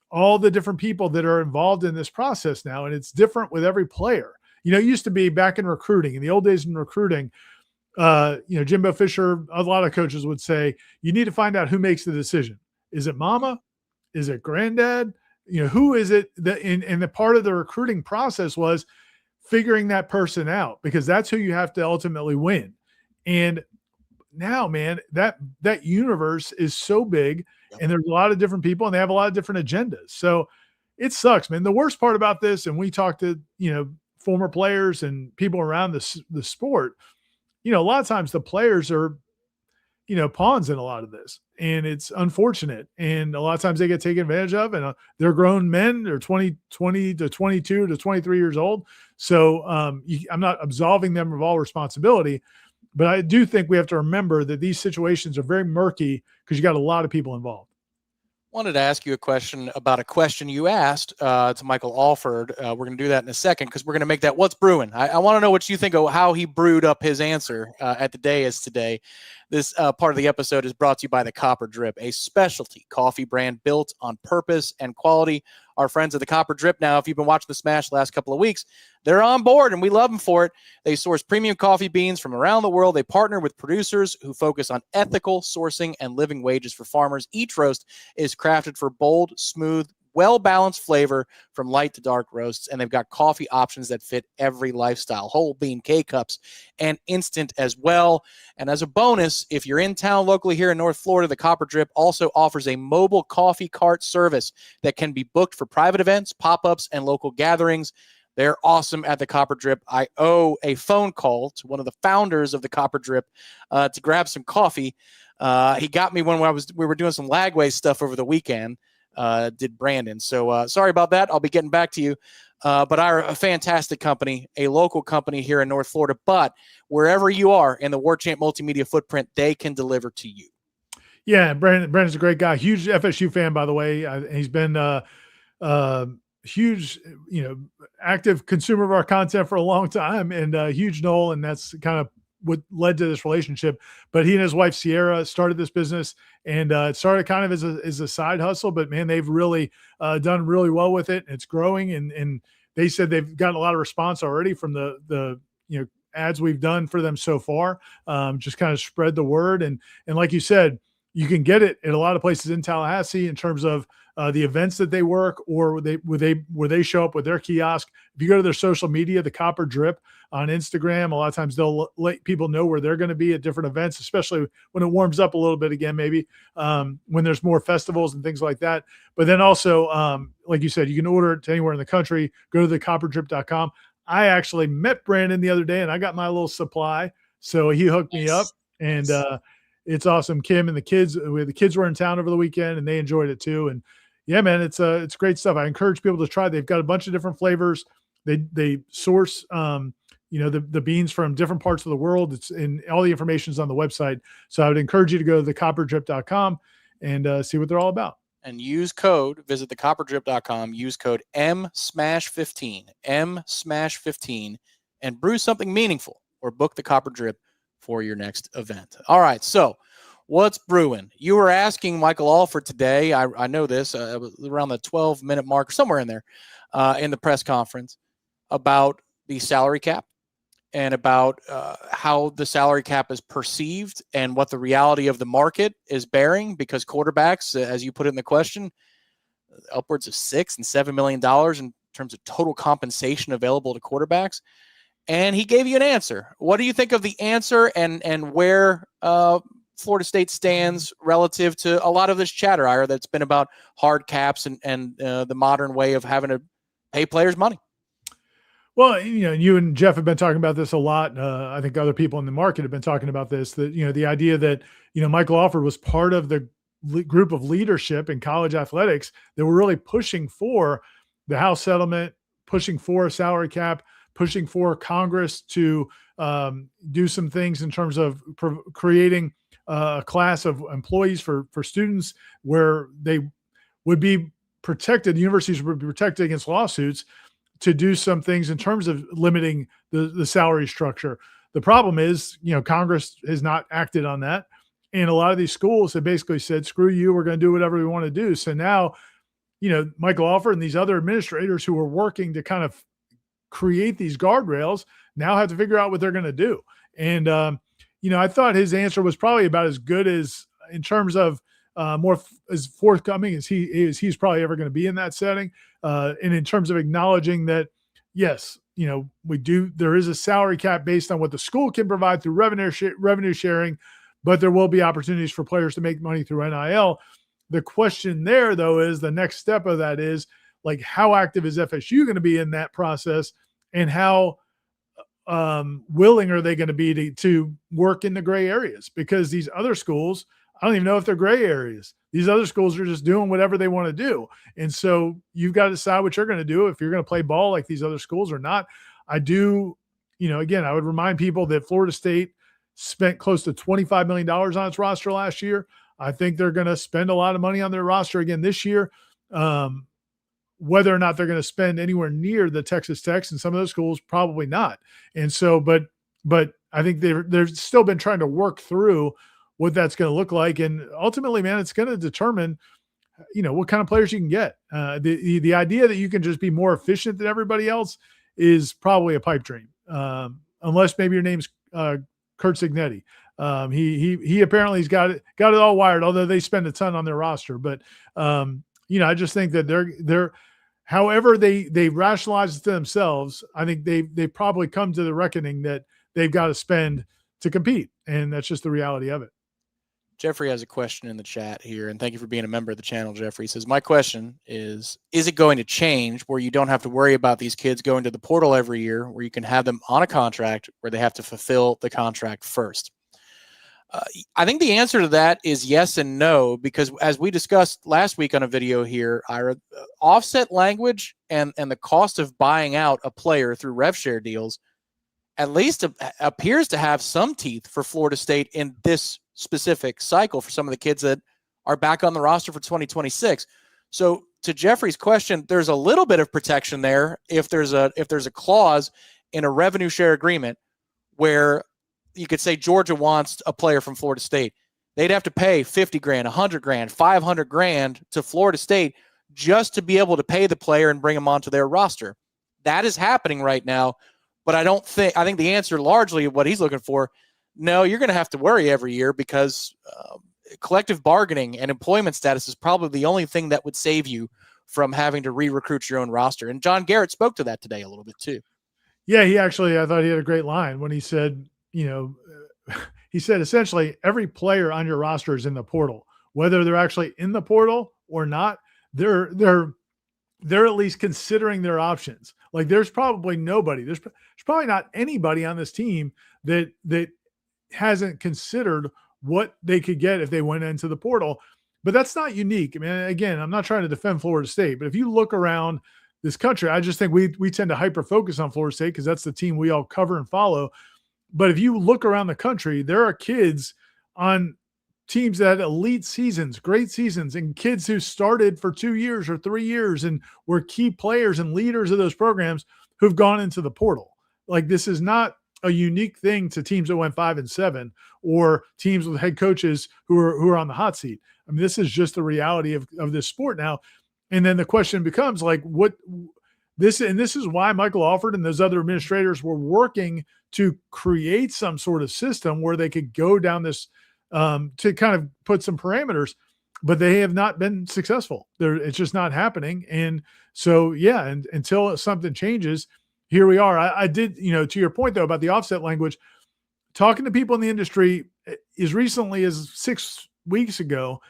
all the different people that are involved in this process now, and it's different with every player. It used to be back in recruiting, in the old days in recruiting, Jimbo Fisher, a lot of coaches would say, you need to find out who makes the decision. Is it mama? Is it granddad? Who is it that, and the part of the recruiting process was figuring that person out, because that's who you have to ultimately win. And now, man, that universe is so big, and there's a lot of different people, and they have a lot of different agendas. So it sucks, man. The worst part about this, and we talked to, former players and people around the sport, a lot of times the players are, pawns in a lot of this, and it's unfortunate. And a lot of times they get taken advantage of, and they're grown men. They're 20 to 22 to 23 years old. So I'm not absolving them of all responsibility, but I do think we have to remember that these situations are very murky because you got a lot of people involved. Wanted to ask you a question about a question you asked to Michael Alford. We're going to do that in a second, because we're going to make that what's brewing. I want to know what you think of how he brewed up his answer at the day is today. This part of the episode is brought to you by the Copper Drip, a specialty coffee brand built on purpose and quality. Our friends at the Copper Drip, now, if you've been watching the Smash the last couple of weeks, they're on board, and we love them for it. They source premium coffee beans from around the world. They partner with producers who focus on ethical sourcing and living wages for farmers. Each roast is crafted for bold, smooth, well-balanced flavor from light to dark roasts, and they've got coffee options that fit every lifestyle, whole bean K-cups and instant as well. And as a bonus, if you're in town locally here in North Florida, the Copper Drip also offers a mobile coffee cart service that can be booked for private events, pop-ups, and local gatherings. They're awesome at the Copper Drip. I owe a phone call to one of the founders of the Copper Drip to grab some coffee. He got me when we were doing some Lagway stuff over the weekend. Did Brandon. So sorry about that. I'll be getting back to you. But a fantastic company, a local company here in North Florida. But wherever you are in the Warchant multimedia footprint, they can deliver to you. Yeah, Brandon's a great guy. Huge FSU fan, by the way. He's been huge, active consumer of our content for a long time, and a huge Nole, and that's kind of what led to this relationship. But he and his wife Sierra started this business, and it started kind of as a side hustle, but man, they've really done really well with it. It's growing, and they said they've gotten a lot of response already from the ads we've done for them so far. Just kind of spread the word, and like you said, you can get it at a lot of places in Tallahassee in terms of the events that they work, or where they show up with their kiosk. If you go to their social media, the Copper Drip on Instagram, a lot of times they'll let people know where they're going to be at different events, especially when it warms up a little bit again, maybe when there's more festivals and things like that. But then also, like you said, you can order it to anywhere in the country. Go to thecopperdrip.com. I actually met Brandon the other day and I got my little supply. So he hooked me up, and it's awesome. Kim and the kids were in town over the weekend and they enjoyed it too. And yeah, man, it's great stuff. I encourage people to try. They've got a bunch of different flavors. They source, the beans from different parts of the world. It's in all the information is on the website. So I would encourage you to go to thecopperdrip.com and see what they're all about. And visit thecopperdrip.com, use code MSMASH15, MSMASH15, and brew something meaningful or book the Copper Drip for your next event. All right, so what's brewing? You were asking Michael Alford today, I know this, it was around the 12-minute mark, or somewhere in there, in the press conference, about the salary cap and about how the salary cap is perceived and what the reality of the market is bearing, because quarterbacks, as you put it in the question, upwards of $6 and $7 million in terms of total compensation available to quarterbacks. And he gave you an answer. What do you think of the answer and where Florida State stands relative to a lot of this chatter, Ira, that's been about hard caps and the modern way of having to pay players money? Well, you and Jeff have been talking about this a lot. I think other people in the market have been talking about this, that, the idea that, Michael Alford was part of the group of leadership in college athletics that were really pushing for the House settlement, pushing for a salary cap, pushing for Congress to do some things in terms of creating a class of employees for students where they would be protected. Universities would be protected against lawsuits to do some things in terms of limiting the salary structure. The problem is, Congress has not acted on that. And a lot of these schools have basically said, screw you, we're going to do whatever we want to do. So now, Michael Alford and these other administrators who are working to kind of create these guardrails now have to figure out what they're going to do. And, I thought his answer was probably about as good as in terms of more as forthcoming as he's probably ever going to be in that setting. And in terms of acknowledging that, yes, there is a salary cap based on what the school can provide through revenue sharing, but there will be opportunities for players to make money through NIL. The question there, though, is the next step of that is, like, how active is FSU going to be in that process, and how willing are they going to be to work in the gray areas? Because these other schools, I don't even know if they're gray areas. These other schools are just doing whatever they want to do. And so you've got to decide what you're going to do, if you're going to play ball like these other schools or not. I do, again, I would remind people that Florida State spent close to $25 million on its roster last year. I think they're going to spend a lot of money on their roster again this year. Whether or not they're going to spend anywhere near the Texas Techs and some of those schools, probably not. And so, but I think they've still been trying to work through what that's going to look like. And ultimately, man, it's going to determine, what kind of players you can get. The idea that you can just be more efficient than everybody else is probably a pipe dream. Unless maybe your name's Kurt Signetti. He apparently has got it all wired, although they spend a ton on their roster. But, I just think that they're however they rationalize it to themselves, I think they probably come to the reckoning that they've got to spend to compete. And that's just the reality of it. Jeffrey has a question in the chat here, and thank you for being a member of the channel, Jeffrey. He says, my question is it going to change where you don't have to worry about these kids going to the portal every year, where you can have them on a contract where they have to fulfill the contract first? I think the answer to that is yes and no, because as we discussed last week on a video here, Ira, offset language and the cost of buying out a player through rev share deals at least appears to have some teeth for Florida State in this specific cycle for some of the kids that are back on the roster for 2026. So to Jeffrey's question, there's a little bit of protection there if there's a clause in a revenue share agreement where you could say Georgia wants a player from Florida State. They'd have to pay $50,000, $100,000, $500,000 to Florida State just to be able to pay the player and bring him onto their roster. That is happening right now, but I think the answer largely what he's looking for, no, you're going to have to worry every year because collective bargaining and employment status is probably the only thing that would save you from having to re-recruit your own roster. And John Garrett spoke to that today a little bit too. Yeah, I thought he had a great line when he said, he said essentially every player on your roster is in the portal, whether they're actually in the portal or not. They're at least considering their options. Like there's probably nobody, there's probably not anybody on this team that hasn't considered what they could get if they went into the portal. But that's not unique. I mean, again, I'm not trying to defend Florida State, but if you look around this country, I just think we tend to hyper focus on Florida State because that's the team we all cover and follow. But if you look around the country, there are kids on teams that had elite seasons, great seasons, and kids who started for 2 years or 3 years and were key players and leaders of those programs who've gone into the portal. Like this is not a unique thing to teams that went 5-7 or teams with head coaches who are on the hot seat. I mean, this is just the reality of this sport now. And then the question becomes like, this is why Michael Alford and those other administrators were working to create some sort of system where they could go down this to kind of put some parameters, but they have not been successful. It's just not happening. And so, yeah, and until something changes, here we are. I did, to your point though, about the offset language, talking to people in the industry as recently as 6 weeks ago,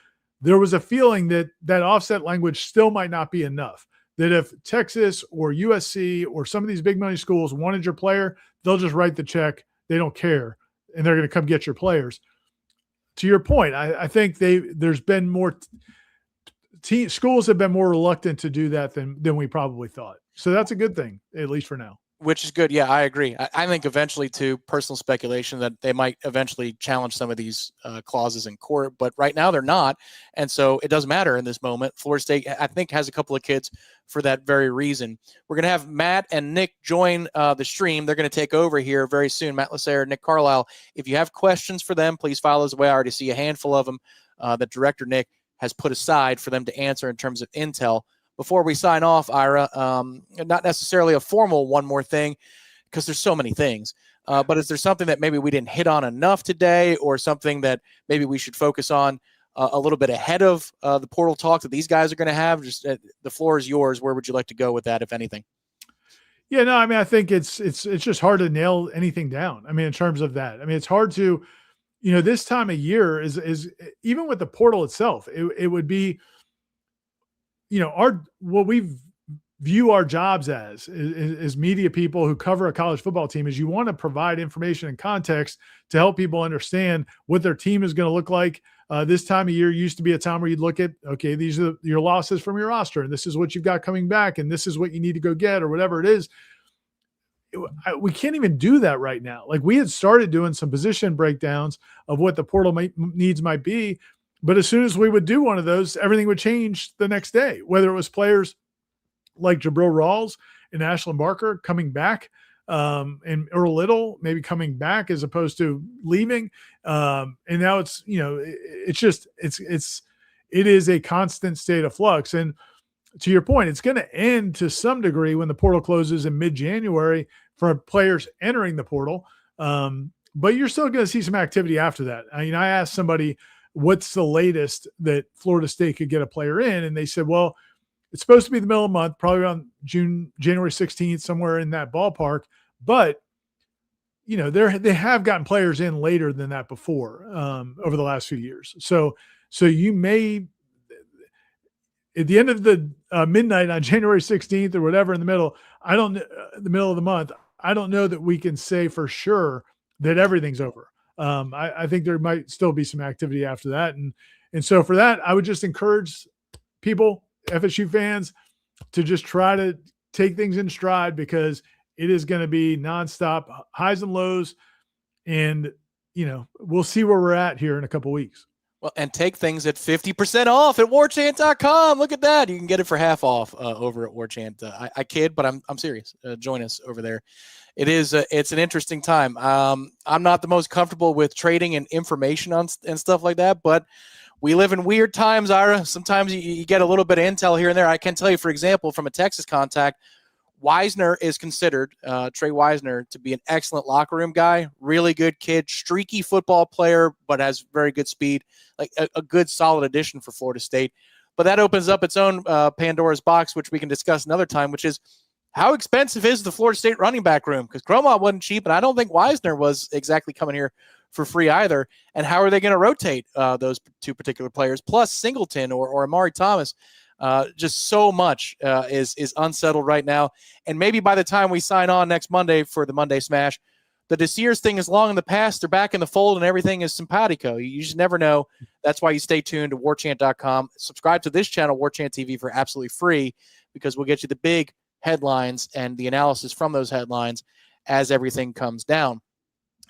there was a feeling that offset language still might not be enough. That if Texas or USC or some of these big money schools wanted your player, they'll just write the check. They don't care. And they're going to come get your players. To your point, I think there's been more schools have been more reluctant to do that than we probably thought. So that's a good thing, at least for now. Which is good. Yeah, I agree. I think eventually, too, personal speculation that they might eventually challenge some of these clauses in court, but right now they're not. And so it doesn't matter in this moment. Florida State, I think, has a couple of kids for that very reason. We're going to have Matt and Nick join the stream. They're going to take over here very soon. Matt Lasser, Nick Carlisle. If you have questions for them, please file those away. I already see a handful of them that Director Nick has put aside for them to answer in terms of intel. Before we sign off, Ira, not necessarily a formal one more thing, because there's so many things, but is there something that maybe we didn't hit on enough today, or something that maybe we should focus on a little bit ahead of the portal talk that these guys are going to have? Just the floor is yours. Where would you like to go with that, if anything? Yeah, no, I mean, I think it's just hard to nail anything down. I mean, in terms of that, I mean, it's hard to, this time of year is even with the portal itself, it would be, what we view our jobs as media people who cover a college football team is you want to provide information and context to help people understand what their team is going to look like. This time of year used to be a time where you'd look at, okay, these are your losses from your roster, and this is what you've got coming back, and this is what you need to go get, or whatever it is. We can't even do that right now. Like we had started doing some position breakdowns of what the portal needs might be. But as soon as we would do one of those, everything would change the next day, whether it was players like Jabril Rawls and Ashlyn Barker coming back and Earl Little maybe coming back as opposed to leaving. And now it's, it is a constant state of flux. And to your point, it's going to end to some degree when the portal closes in mid-January for players entering the portal. But you're still going to see some activity after that. I asked somebody, what's the latest that Florida State could get a player in? And they said, well, it's supposed to be the middle of the month, probably around January 16th, somewhere in that ballpark. But, they have gotten players in later than that before over the last few years. So you may, at the end of the midnight on January 16th or whatever in the middle, the middle of the month, I don't know that we can say for sure that everything's over. I think there might still be some activity after that. And so for that, I would just encourage people, FSU fans, to just try to take things in stride, because it is going to be nonstop highs and lows. And, we'll see where we're at here in a couple of weeks. Well, and take things at 50% off at warchant.com. Look at that. You can get it for half off over at Warchant. I kid, but I'm serious. Join us over there. It's an interesting time. I'm not the most comfortable with trading and information and stuff like that, but we live in weird times, Ira. Sometimes you get a little bit of intel here and there. I can tell you, for example, from a Texas contact, Wisner is considered, Trey Wisner, to be an excellent locker room guy, really good kid, streaky football player, but has very good speed, like a good solid addition for Florida State. But that opens up its own Pandora's box, which we can discuss another time, which is how expensive is the Florida State running back room? Because Cromont wasn't cheap, and I don't think Wisner was exactly coming here for free either. And how are they going to rotate those two particular players, plus Singleton or Amari Thomas? Just so much is unsettled right now. And maybe by the time we sign on next Monday for the Monday Smash, the Desires thing is long in the past. They're back in the fold and everything is simpatico. You just never know. That's why you stay tuned to warchant.com. Subscribe to this channel, Warchant TV, for absolutely free, because we'll get you the big headlines and the analysis from those headlines as everything comes down.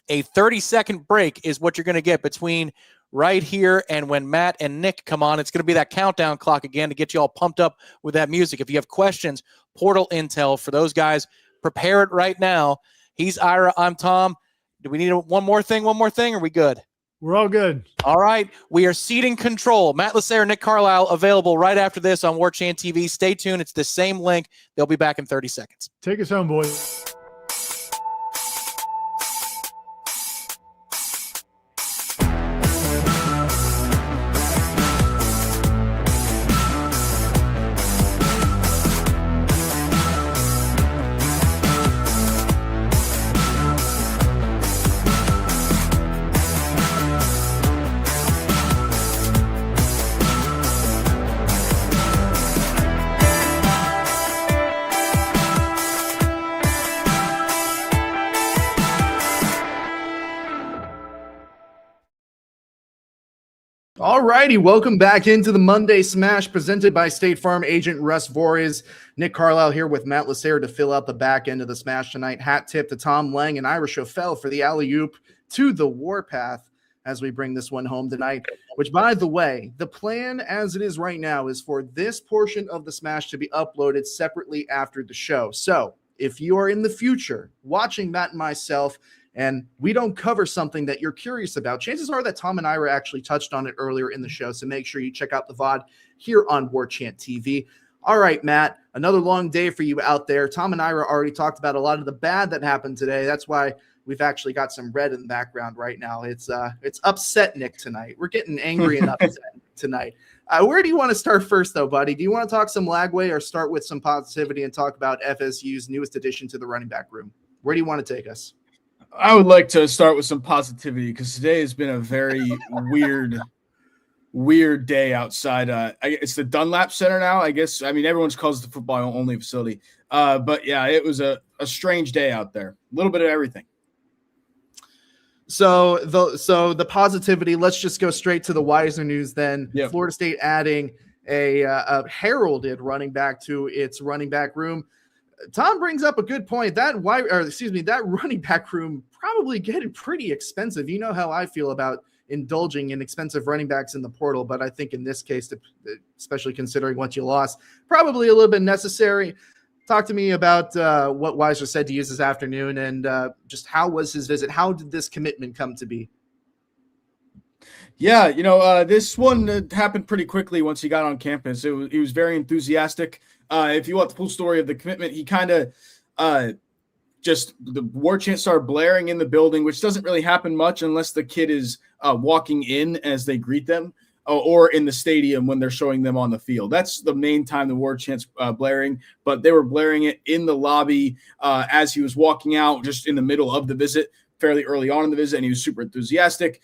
A 30-second break is what you're going to get between right here and when Matt and Nick come on. It's going to be that countdown clock again to get you all pumped up with that music. If you have questions, portal intel for those guys, prepare it right now. He's Ira. I'm Tom. Do we need one more thing? Or are we good? We're all good. All right. We are ceding control. Matt Lasser, Nick Carlisle available right after this on Warchant TV. Stay tuned. It's the same link. They'll be back in 30 seconds. Take us home, boys. All righty, welcome back into the Monday Smash presented by State Farm agent Russ Vorez. Nick Carlisle here with Matt Lasser to fill out the back end of the Smash tonight. Hat tip to Tom Lang and Ira Schoffel for the alley-oop to the Warpath as we bring this one home tonight, which, by the way, the plan as it is right now is for this portion of the Smash to be uploaded separately after the show. So if you are in the future watching Matt and myself and we don't cover something that you're curious about, chances are that Tom and Ira actually touched on it earlier in the show. So make sure you check out the VOD here on Warchant TV. All right, Matt, another long day for you out there. Tom and Ira already talked about a lot of the bad that happened today. That's why we've actually got some red in the background right now. It's upset Nick tonight. We're getting angry and upset tonight. Where do you want to start first, though, buddy? Do you want to talk some Lagway or start with some positivity and talk about FSU's newest addition to the running back room? Where do you want to take us? I would like to start with some positivity because today has been a very weird day outside. It's the Dunlap Center now, I guess. I mean, everyone's calls it the football-only facility. But, yeah, it was a strange day out there. A little bit of everything. So the positivity, let's just go straight to the Wisner news then. Yep. Florida State adding a heralded running back to its running back room. Tom brings up a good point. That running back room probably getting pretty expensive. You know how I feel about indulging in expensive running backs in the portal, but I think in this case, especially considering what you lost, probably a little bit necessary. Talk to me about what Wisner said to you this afternoon and just how was his visit? How did this commitment come to be? Yeah, this one happened pretty quickly once he got on campus. He was very enthusiastic. If you want the full story of the commitment, he kind of just the Warchant started blaring in the building, which doesn't really happen much unless the kid is walking in as they greet them or in the stadium when they're showing them on the field. That's the main time the Warchant's blaring, but they were blaring it in the lobby as he was walking out, just in the middle of the visit, fairly early on in the visit, and he was super enthusiastic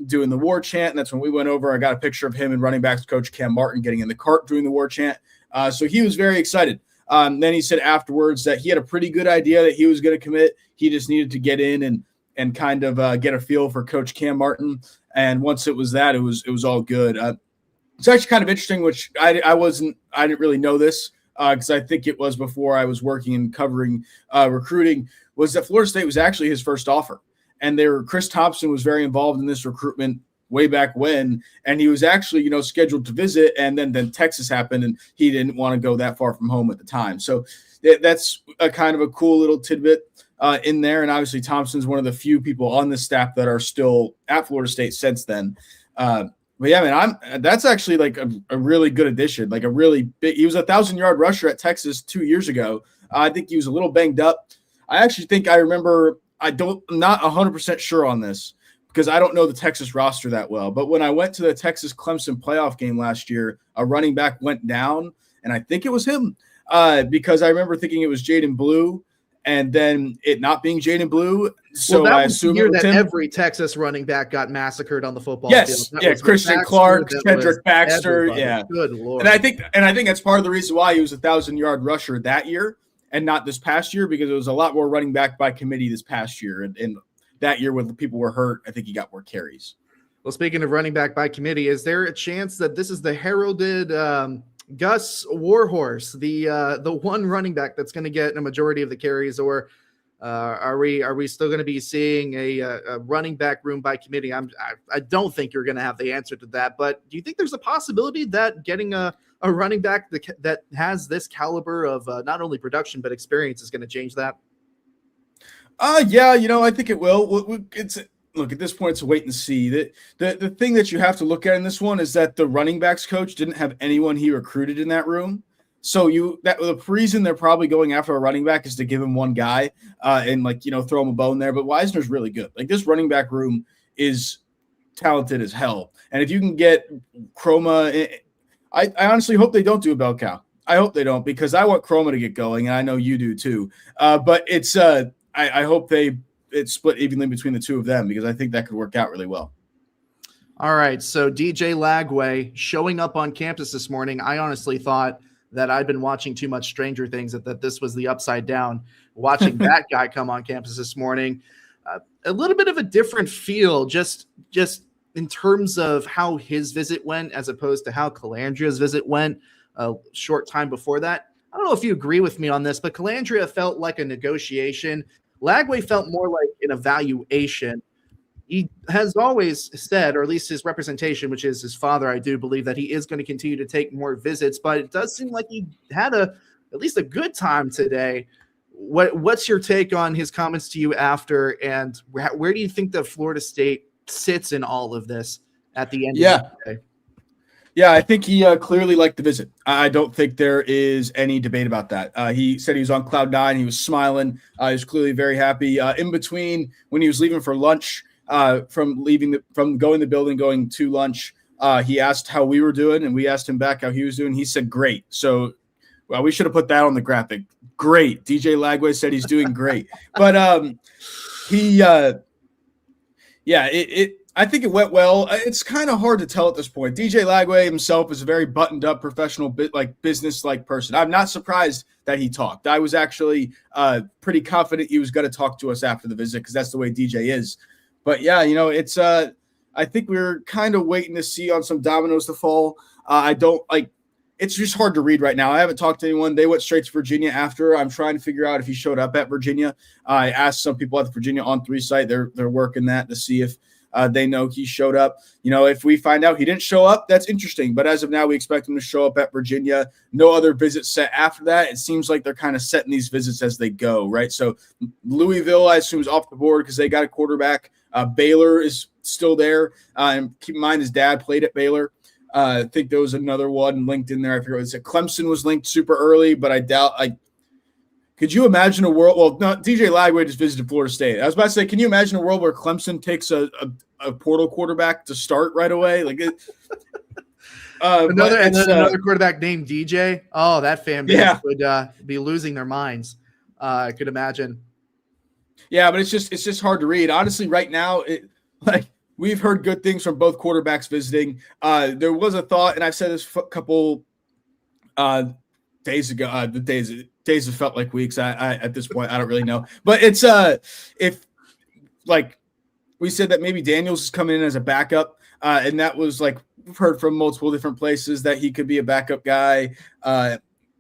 doing the war chant. And that's when we went over. I got a picture of him and running backs coach Cam Martin getting in the cart doing the war chant. So he was very excited. Then he said afterwards that he had a pretty good idea that he was going to commit. He just needed to get in and kind of get a feel for coach Cam Martin. And once it was that, it was all good. It's actually kind of interesting, which I didn't really know this because I think it was before I was working and covering recruiting, was that Florida State was actually his first offer. And Chris Thompson was very involved in this recruitment way back when, and he was actually, scheduled to visit, and then Texas happened, and he didn't want to go that far from home at the time. So that's a kind of a cool little tidbit in there. And obviously Thompson's one of the few people on the staff that are still at Florida State since then. But yeah, man, that's actually like a really good addition. Like a really big. He was a 1,000-yard rusher at Texas 2 years ago. I think he was a little banged up. I actually think I remember. I'm not 100% sure on this because I don't know the Texas roster that well. But when I went to the Texas Clemson playoff game last year, a running back went down, and I think it was him because I remember thinking it was Jaden Blue, and then it not being Jaden Blue. So that I was the assume year it was that him. every Texas running back got massacred on the football Yes, field. yeah, Christian Baxter, Clark, that Kendrick was Baxter, everybody. yeah. Good Lord. And I think that's part of the reason why he was a 1,000-yard rusher that year and not this past year, because it was a lot more running back by committee this past year. And that year when people were hurt, I think he got more carries. Well, speaking of running back by committee, is there a chance that this is the heralded Gus Warhorse, the one running back that's going to get a majority of the carries, or are we still going to be seeing a running back room by committee? I don't think you're going to have the answer to that, but do you think there's a possibility that getting a running back that has this caliber of not only production but experience is going to change that? Yeah, I think it will. Look, at this point, it's a wait and see. The thing that you have to look at in this one is that the running backs coach didn't have anyone he recruited in that room. So the reason they're probably going after a running back is to give him one guy and throw him a bone there. But Wisner's really good. Like, this running back room is talented as hell. And if you can get Chroma, I honestly hope they don't do a bell cow. I hope they don't, because I want Chroma to get going, and I know you do too. But it's I hope it's split evenly between the two of them, because I think that could work out really well. All right, so DJ Lagway showing up on campus this morning. I honestly thought that I'd been watching too much Stranger Things, that this was the upside down. Watching that guy come on campus this morning, a little bit of a different feel, just in terms of how his visit went as opposed to how Calandria's visit went a short time before that. I don't know if you agree with me on this, but Calandria felt like a negotiation. Lagway felt more like an evaluation. He has always said, or at least his representation, which is his father, I do believe that he is going to continue to take more visits, but it does seem like he had at least a good time today. What's your take on his comments to you after, and where do you think that Florida State sits in all of this at the end of the day? Yeah, I think he clearly liked the visit. I don't think there is any debate about that. He said he was on cloud nine. He was smiling. He was clearly very happy. In between, when he was leaving for lunch, from going the building, going to lunch, he asked how we were doing, and we asked him back how he was doing. He said, great. So, well, we should have put that on the graphic. Great. DJ Lagway said he's doing great. But I think it went well. It's kind of hard to tell at this point. DJ Lagway himself is a very buttoned up, professional, business-like person. I'm not surprised that he talked. I was actually pretty confident he was going to talk to us after the visit, because that's the way DJ is. But yeah, it's I think we're kind of waiting to see on some dominoes to fall. It's just hard to read right now. I haven't talked to anyone. They went straight to Virginia after. I'm trying to figure out if he showed up at Virginia. I asked some people at the Virginia On 3 site. They're working that to see if they know he showed up. If we find out he didn't show up, that's interesting. But as of now, we expect him to show up at Virginia. No other visits set after that. It seems like they're kind of setting these visits as they go, right? So Louisville, I assume, is off the board because they got a quarterback. Baylor is still there. And keep in mind, his dad played at Baylor. I think there was another one linked in there. I forget what it said. Clemson was linked super early, but I doubt. Could you imagine a world? Well, no, DJ Lagway just visited Florida State. I was about to say, can you imagine a world where Clemson takes a portal quarterback to start right away? Another quarterback named DJ. Oh, that fan base would be losing their minds. I could imagine. Yeah, but it's just hard to read. Honestly, right now, we've heard good things from both quarterbacks visiting. There was a thought, and I've said this a couple days ago. The days have felt like weeks. I at this point, I don't really know. But it's if we said that maybe Daniels is coming in as a backup, and that was we've heard from multiple different places that he could be a backup guy.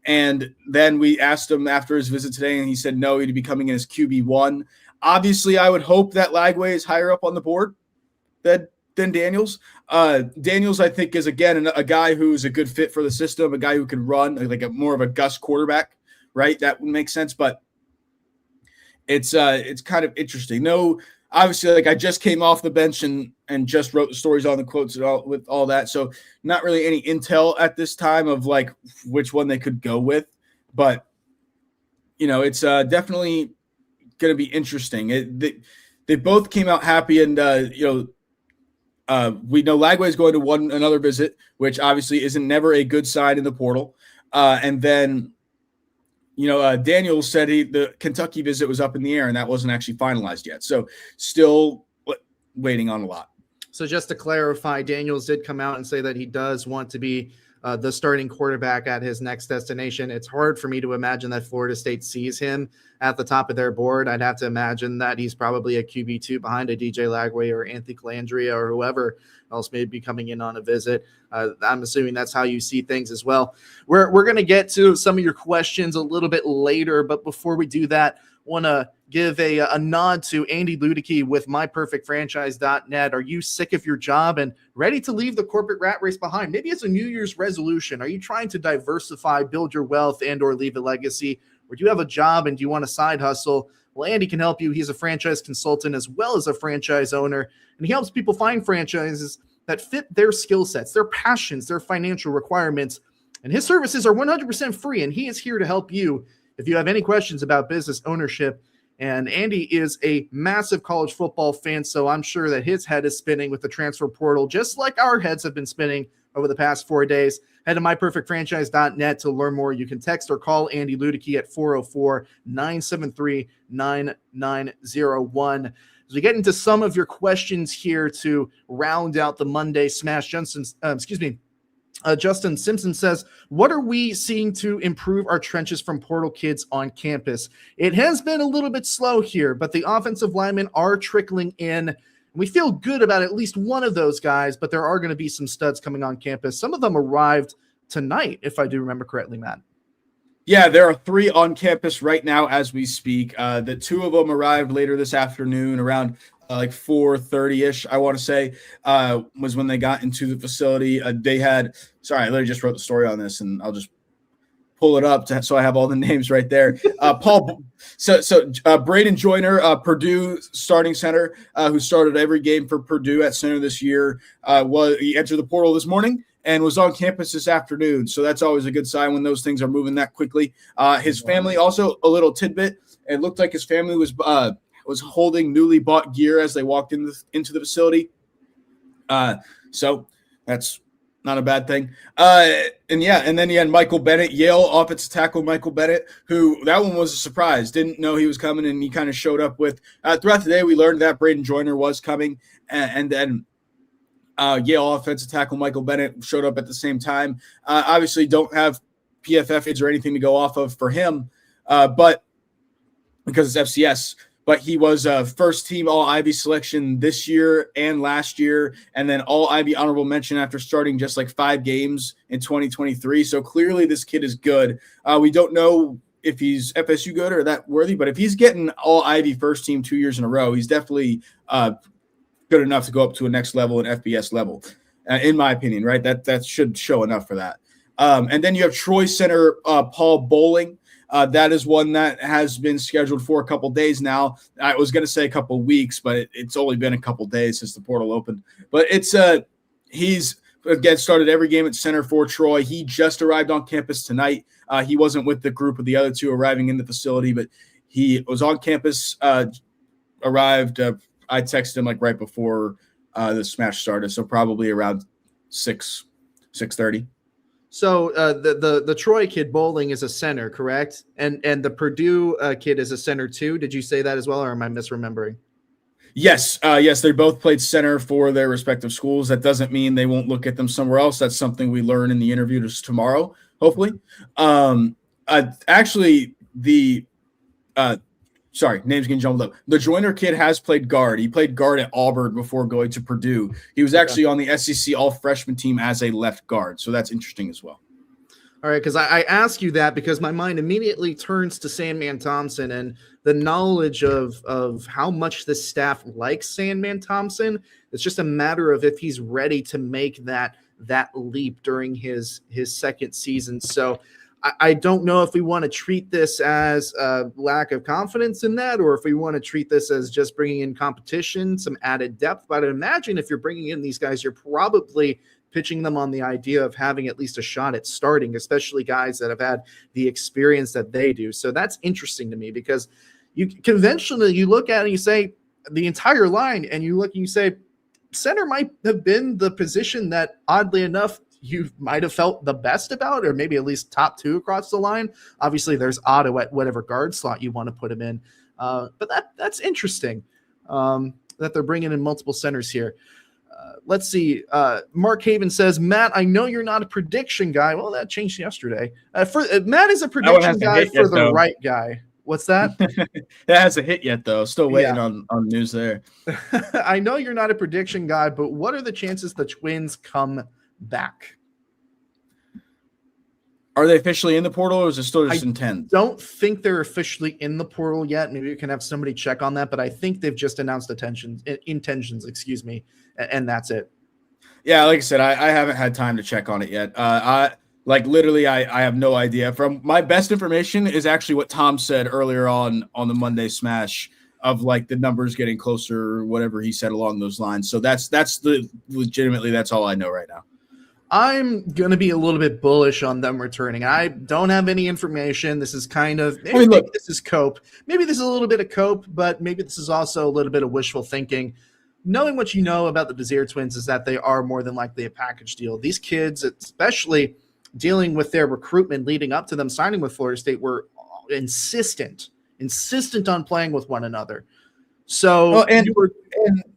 And then we asked him after his visit today, and he said no, he'd be coming in as QB1. Obviously, I would hope that Lagway is higher up on the board than Daniels. Daniels, I think, is, again, a guy who's a good fit for the system, a guy who can run, more of a Gus quarterback, right? That would make sense. But it's kind of interesting. No, obviously, like I just came off the bench and just wrote the stories on the quotes and all with all that, so not really any intel at this time of like which one they could go with, but it's definitely going to be interesting. They both came out happy, and we know Lagway is going to another visit, which obviously isn't never a good sign in the portal, and then. Daniel said the Kentucky visit was up in the air and that wasn't actually finalized yet. So still waiting on a lot. So just to clarify, Daniels did come out and say that he does want to be the starting quarterback at his next destination. It's hard for me to imagine that Florida State sees him at the top of their board. I'd have to imagine that he's probably a QB2 behind a DJ Lagway or Anthony Calandria or whoever else may be coming in on a visit. I'm assuming that's how you see things as well. We're going to get to some of your questions a little bit later, but before we do that, want to give a nod to Andy Ludicky with myperfectfranchise.net. Are you sick of your job and ready to leave the corporate rat race behind? Maybe it's a New Year's resolution. Are you trying to diversify, build your wealth, and or leave a legacy? Or do you have a job and do you want a side hustle? Well, Andy can help you. He's a franchise consultant as well as a franchise owner, and he helps people find franchises that fit their skill sets, their passions, their financial requirements. And his services are 100% free, and he is here to help you if you have any questions about business ownership. And Andy is a massive college football fan, so I'm sure that his head is spinning with the transfer portal, just like our heads have been spinning over the past 4 days. Head to myperfectfranchise.net to learn more. You can text or call Andy Ludicky at 404-973-9901. As we get into some of your questions here to round out the Monday Smash, Justin Simpson says, what are we seeing to improve our trenches from portal kids on campus? It has been a little bit slow here, but the offensive linemen are trickling in. We feel good about at least one of those guys, but there are going to be some studs coming on campus. Some of them arrived tonight, if I do remember correctly, Matt. Yeah, there are 3 on campus right now as we speak. The 2 of them arrived later this afternoon around like 4:30-ish, I want to say, was when they got into the facility. I literally just wrote the story on this, and I'll just pull it up so I have all the names right there. Braden Joyner, Purdue starting center, who started every game for Purdue at center this year, he entered the portal this morning and was on campus this afternoon. So that's always a good sign when those things are moving that quickly. His family, also a little tidbit, it looked like his family was holding newly bought gear as they walked into the facility. So that's not a bad thing. And then you had Michael Bennett, Yale offensive tackle Michael Bennett, who that one was a surprise. Didn't know he was coming, and he kind of showed up with throughout the day. We learned that Braden Joyner was coming, and then Yale offensive tackle Michael Bennett showed up at the same time. Obviously, don't have PFF aids or anything to go off of for him, but because it's FCS. But he was a first-team All-Ivy selection this year and last year, and then All-Ivy honorable mention after starting just like 5 games in 2023. So clearly this kid is good. We don't know if he's FSU good or that worthy, but if he's getting All-Ivy first team 2 years in a row, he's definitely good enough to go up to a next level, an FBS level, in my opinion, right? That should show enough for that. And then you have Troy center Paul Bowling. That is one that has been scheduled for a couple days now. I was going to say a couple weeks, but it's only been a couple days since the portal opened. But he's again started every game at center for Troy. He just arrived on campus tonight. He wasn't with the group of the other 2 arriving in the facility, but he was on campus. Arrived. I texted him like right before the Smash started, so probably around 6:30. So the Troy kid Bowling is a center, correct? And the Purdue kid is a center too. Did you say that as well, or am I misremembering? Yes. Yes, they both played center for their respective schools. That doesn't mean they won't look at them somewhere else. That's something we learn in the interview just tomorrow, hopefully. Names getting jumbled up. The Joyner kid has played guard. He played guard at Auburn before going to Purdue. He was actually on the SEC all-freshman team as a left guard, so that's interesting as well. All right, because I ask you that because my mind immediately turns to Sandman Thompson and the knowledge of how much the staff likes Sandman Thompson. It's just a matter of if he's ready to make that leap during his second season. So I don't know if we want to treat this as a lack of confidence in that, or if we want to treat this as just bringing in competition, some added depth. But I imagine if you're bringing in these guys, you're probably pitching them on the idea of having at least a shot at starting, especially guys that have had the experience that they do. So that's interesting to me, because you conventionally, you look at it and you say the entire line, and you look and you say center might have been the position that, oddly enough, you might have felt the best about, or maybe at least top 2 across the line. Obviously, there's Otto at whatever guard slot you want to put him in. But that's interesting that they're bringing in multiple centers here. Let's see. Mark Haven says, Matt, I know you're not a prediction guy. Well, that changed yesterday. Matt is a prediction guy for the right guy. What's that? That hasn't hit yet, though. Still waiting on news there. I know you're not a prediction guy, but what are the chances the Twins come back? Are they officially in the portal, or is it still just intent? Don't think they're officially in the portal yet. Maybe we can have somebody check on that, but I think they've just announced intentions, and that's it. Yeah, like I said, I haven't had time to check on it yet. I have no idea. From my best information is actually what Tom said earlier on the Monday Smash, of like the numbers getting closer, or whatever he said along those lines. So that's legitimately that's all I know right now. I'm going to be a little bit bullish on them returning. I don't have any information. This is kind of – maybe this is cope. Maybe this is a little bit of cope, but maybe this is also a little bit of wishful thinking. Knowing what you know about the Desir twins is that they are more than likely a package deal. These kids, especially dealing with their recruitment leading up to them signing with Florida State, were insistent on playing with one another. So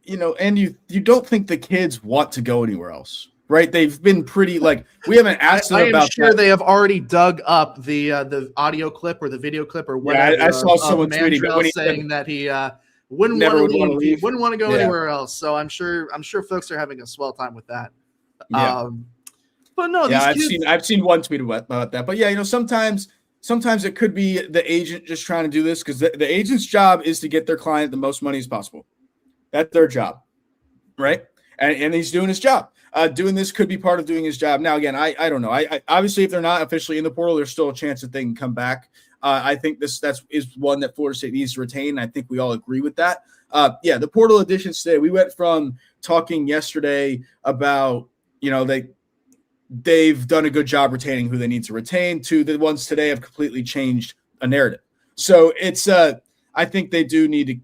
you don't think the kids want to go anywhere else. Right, they've been pretty we haven't asked them about. I'm sure they have already dug up the audio clip or the video clip or whatever. Yeah, I saw someone tweeting saying that he wouldn't want to leave. He wouldn't want to go anywhere else. So I'm sure folks are having a swell time with that. Yeah. But no, I've seen one tweet about that. But yeah, sometimes it could be the agent just trying to do this, because the agent's job is to get their client the most money as possible. That's their job, right? And he's doing his job. Doing this could be part of doing his job. Now, again, I don't know. I obviously, if they're not officially in the portal, there's still a chance that they can come back. I think is one that Florida State needs to retain. I think we all agree with that. The portal additions today, we went from talking yesterday about, they've done a good job retaining who they need to retain, to the ones today have completely changed a narrative. So it's I think they do need to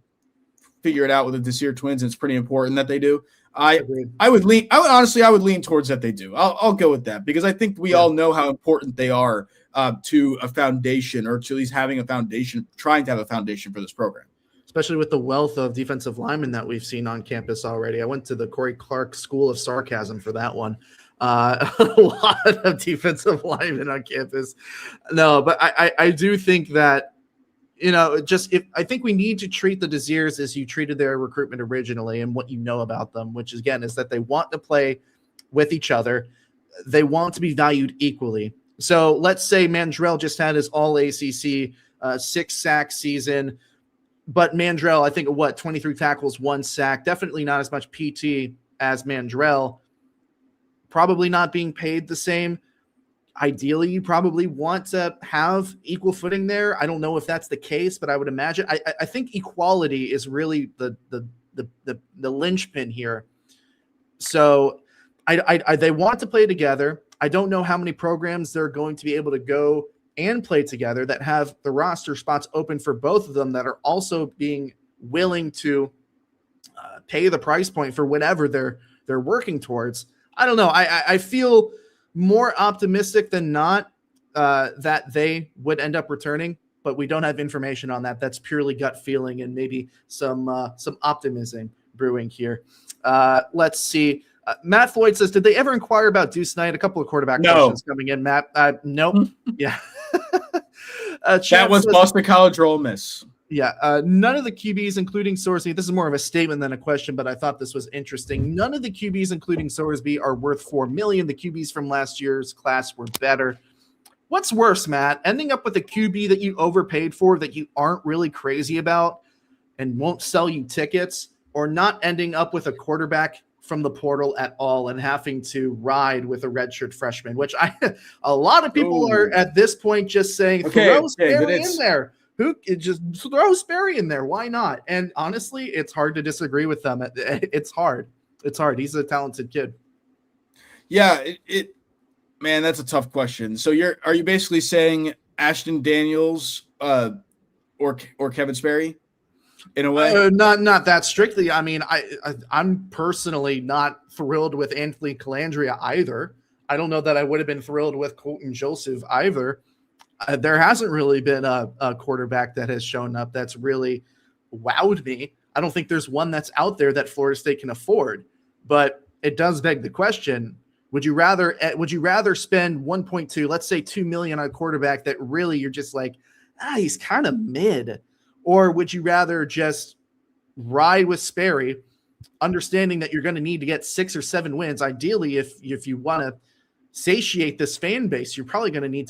figure it out with the Desir twins. It's pretty important that they do. I would lean towards that they do. I'll go with that, because I think we all know how important they are to a foundation, or to at least having a foundation, trying to have a foundation for this program. Especially with the wealth of defensive linemen that we've seen on campus already. I went to the Corey Clark School of Sarcasm for that one. A lot of defensive linemen on campus. No, but I do think that, I think we need to treat the Desirs as you treated their recruitment originally, and what you know about them, which again is that they want to play with each other. They want to be valued equally. So let's say Mandrell just had his all ACC 6-sack season, but Mandrell, I think 23 tackles, 1 sack, definitely not as much PT as Mandrell, probably not being paid the same. Ideally, you probably want to have equal footing there. I don't know if that's the case, but I would imagine. I think equality is really the linchpin here. So they want to play together. I don't know how many programs they're going to be able to go and play together that have the roster spots open for both of them, that are also being willing to pay the price point for whatever they're working towards. I don't know. I feel more optimistic than not that they would end up returning, but we don't have information on that. That's purely gut feeling and maybe some optimism brewing here. Let's see. Matt Floyd says, did they ever inquire about Deuce Knight? A couple of quarterback questions coming in, Matt. Nope. Yeah. That was Boston College or Ole Miss. Yeah, none of the QBs, including Sorsby, this is more of a statement than a question, but I thought this was interesting. None of the QBs, including Sorsby, are worth $4 million. The QBs from last year's class were better. What's worse, Matt? Ending up with a QB that you overpaid for, that you aren't really crazy about and won't sell you tickets, or not ending up with a quarterback from the portal at all and having to ride with a redshirt freshman, which a lot of people are at this point just saying, throw Sperry in there. Just throw Sperry in there. Why not? And honestly, it's hard to disagree with them. It's hard. It's hard. He's a talented kid. Yeah, man, that's a tough question. So are you basically saying Ashton Daniels or Kevin Sperry? In a way, not that strictly. I mean, I'm personally not thrilled with Anthony Calandria either. I don't know that I would have been thrilled with Colton Joseph either. There hasn't really been a quarterback that has shown up that's really wowed me. I don't think there's one that's out there that Florida State can afford. But it does beg the question: would you rather spend 1.2, let's say $2 million on a quarterback that really you're just like, he's kind of mid? Or would you rather just ride with Sperry, understanding that you're going to need to get 6 or 7 wins? Ideally, if you want to satiate this fan base, you're probably going to need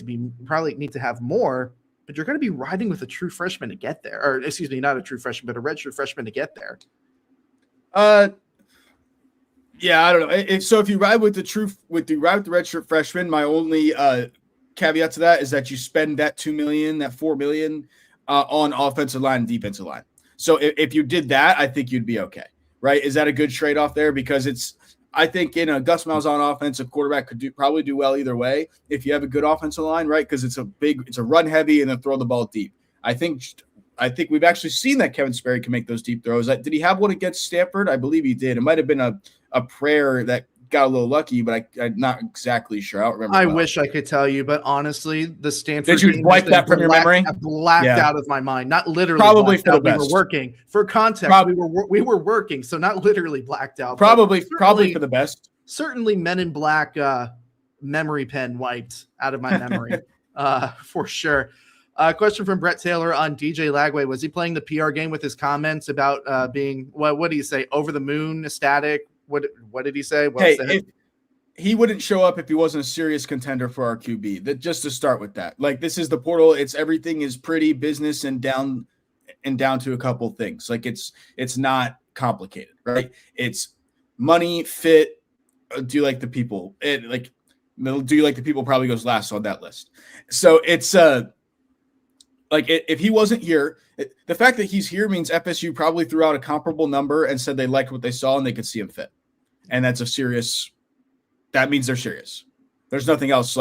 to have more, but you're going to be riding with a true freshman to get there. Or excuse me, not a true freshman, but a redshirt freshman to get there. Yeah, I don't know. So if you ride with the redshirt freshman, my only caveat to that is that you spend that $2 million, that $4 million on offensive line and defensive line. So if you did that, I think you'd be okay, right? Is that a good trade-off there? Because I think in a Gus Malzahn offense, a quarterback could probably do well either way if you have a good offensive line, right? Because it's a run heavy and then throw the ball deep. I think we've actually seen that Kevin Sperry can make those deep throws. Did he have one against Stanford? I believe he did. It might have been a prayer that got a little lucky, but I'm not exactly sure. I don't remember. I wish I could tell you, but honestly, the Stanford. Did you wipe that from your memory? Blacked out of my mind. Not literally. Probably for the best. We were working. For context, we were working, so not literally blacked out. Probably for the best. Certainly, Men in Black memory pen wiped out of my memory, for sure. Question from Brett Taylor on DJ Lagway. Was he playing the PR game with his comments about being what do you say, over the moon, ecstatic? What did he say? If he wouldn't show up if he wasn't a serious contender for our QB. Just to start with that. Like, this is the portal. It's everything is pretty business and down to a couple things. Like, it's not complicated, right? It's money, fit. Do you like the people? Do you like the people probably goes last on that list. So it's like, if he wasn't here, the fact that he's here means FSU probably threw out a comparable number and said they liked what they saw and they could see him fit. And that means they're serious. There's nothing else.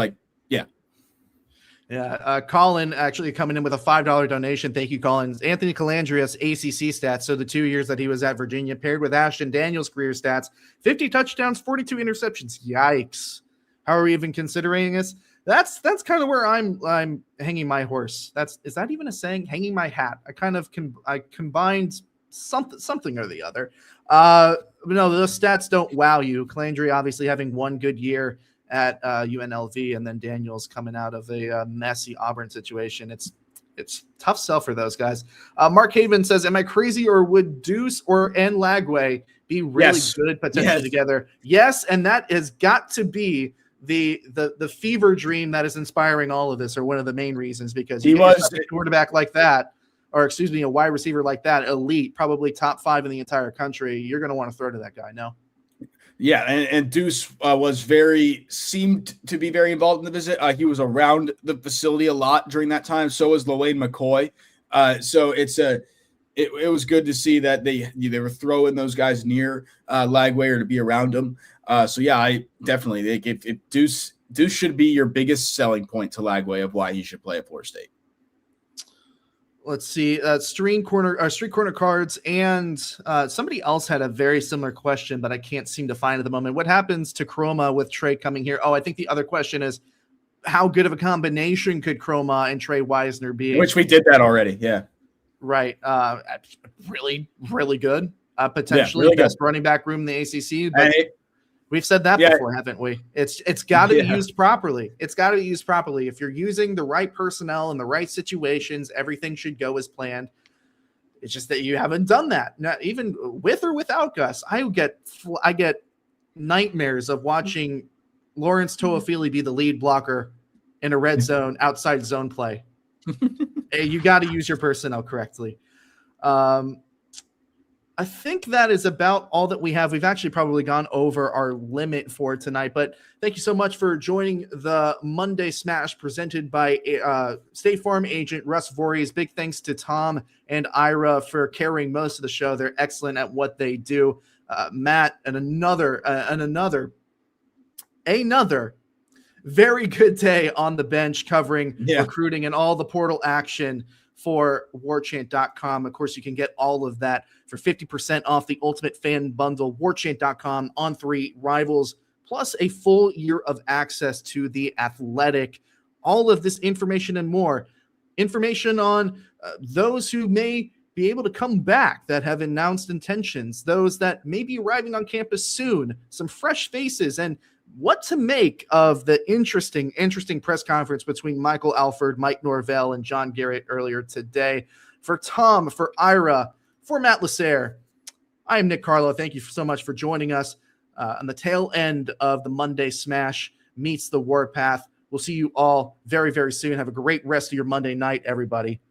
Colin actually coming in with a $5 donation. Thank you, Colin. Anthony Calandria's ACC stats. So the 2 years that he was at Virginia, paired with Ashton Daniels' career stats, 50 touchdowns, 42 interceptions. Yikes. How are we even considering this? That's kind of where I'm hanging my horse. Is that even a saying? Hanging my hat. I combined something or the other. No, those stats don't wow you. Calandria obviously having one good year at UNLV, and then Daniels coming out of a messy Auburn situation. It's tough sell for those guys. Mark Haven says, "Am I crazy, or would Deuce and Lagway be really good potentially together?" Yes, and that has got to be the fever dream that is inspiring all of this, or one of the main reasons, because he was a quarterback like that, or excuse me, a wide receiver like that, elite, probably top 5 in the entire country. You're going to want to throw to that guy. No. Yeah. And Deuce seemed to be very involved in the visit. He was around the facility a lot during that time. So was Lawayne McCoy. So it was good to see that they were throwing those guys near Lagway, or to be around him. I definitely think if Deuce should be your biggest selling point to Lagway of why he should play at Florida State. Let's see. Street Corner Cards and somebody else had a very similar question, but I can't seem to find at the moment. What happens to Chroma with Trey coming here? Oh, I think the other question is, how good of a combination could Chroma and Trey Wisner be? Which we did that already. Yeah. Right. Really, really good. Potentially really best running back room in the ACC. But we've said that before, haven't we? It's got to be used properly. It's got to be used properly. If you're using the right personnel in the right situations, everything should go as planned. It's just that you haven't done that. Not even with or without Gus. I get nightmares of watching Lawrence Toafili be the lead blocker in a red zone, outside zone play. You got to use your personnel correctly. I think that is about all that we have. We've actually probably gone over our limit for tonight, but thank you so much for joining the Monday Smash presented by State Farm agent Russ Voorhees. Big thanks to Tom and Ira for carrying most of the show. They're excellent at what they do. Matt and another very good day on the bench covering recruiting and all the portal action for Warchant.com. Of course, you can get all of that for 50% off the Ultimate Fan Bundle, Warchant.com, on 3 rivals, plus a full year of access to The Athletic. All of this information and more. Information on those who may be able to come back that have announced intentions, those that may be arriving on campus soon, some fresh faces, and what to make of the interesting press conference between Michael Alford, Mike Norvell, and John Garrett earlier today. For Tom, for Ira, for Matt Lasser, I am Nick Carlo. Thank you so much for joining us on the tail end of the Monday Smash meets the Warpath. We'll see you all very, very soon. Have a great rest of your Monday night, everybody.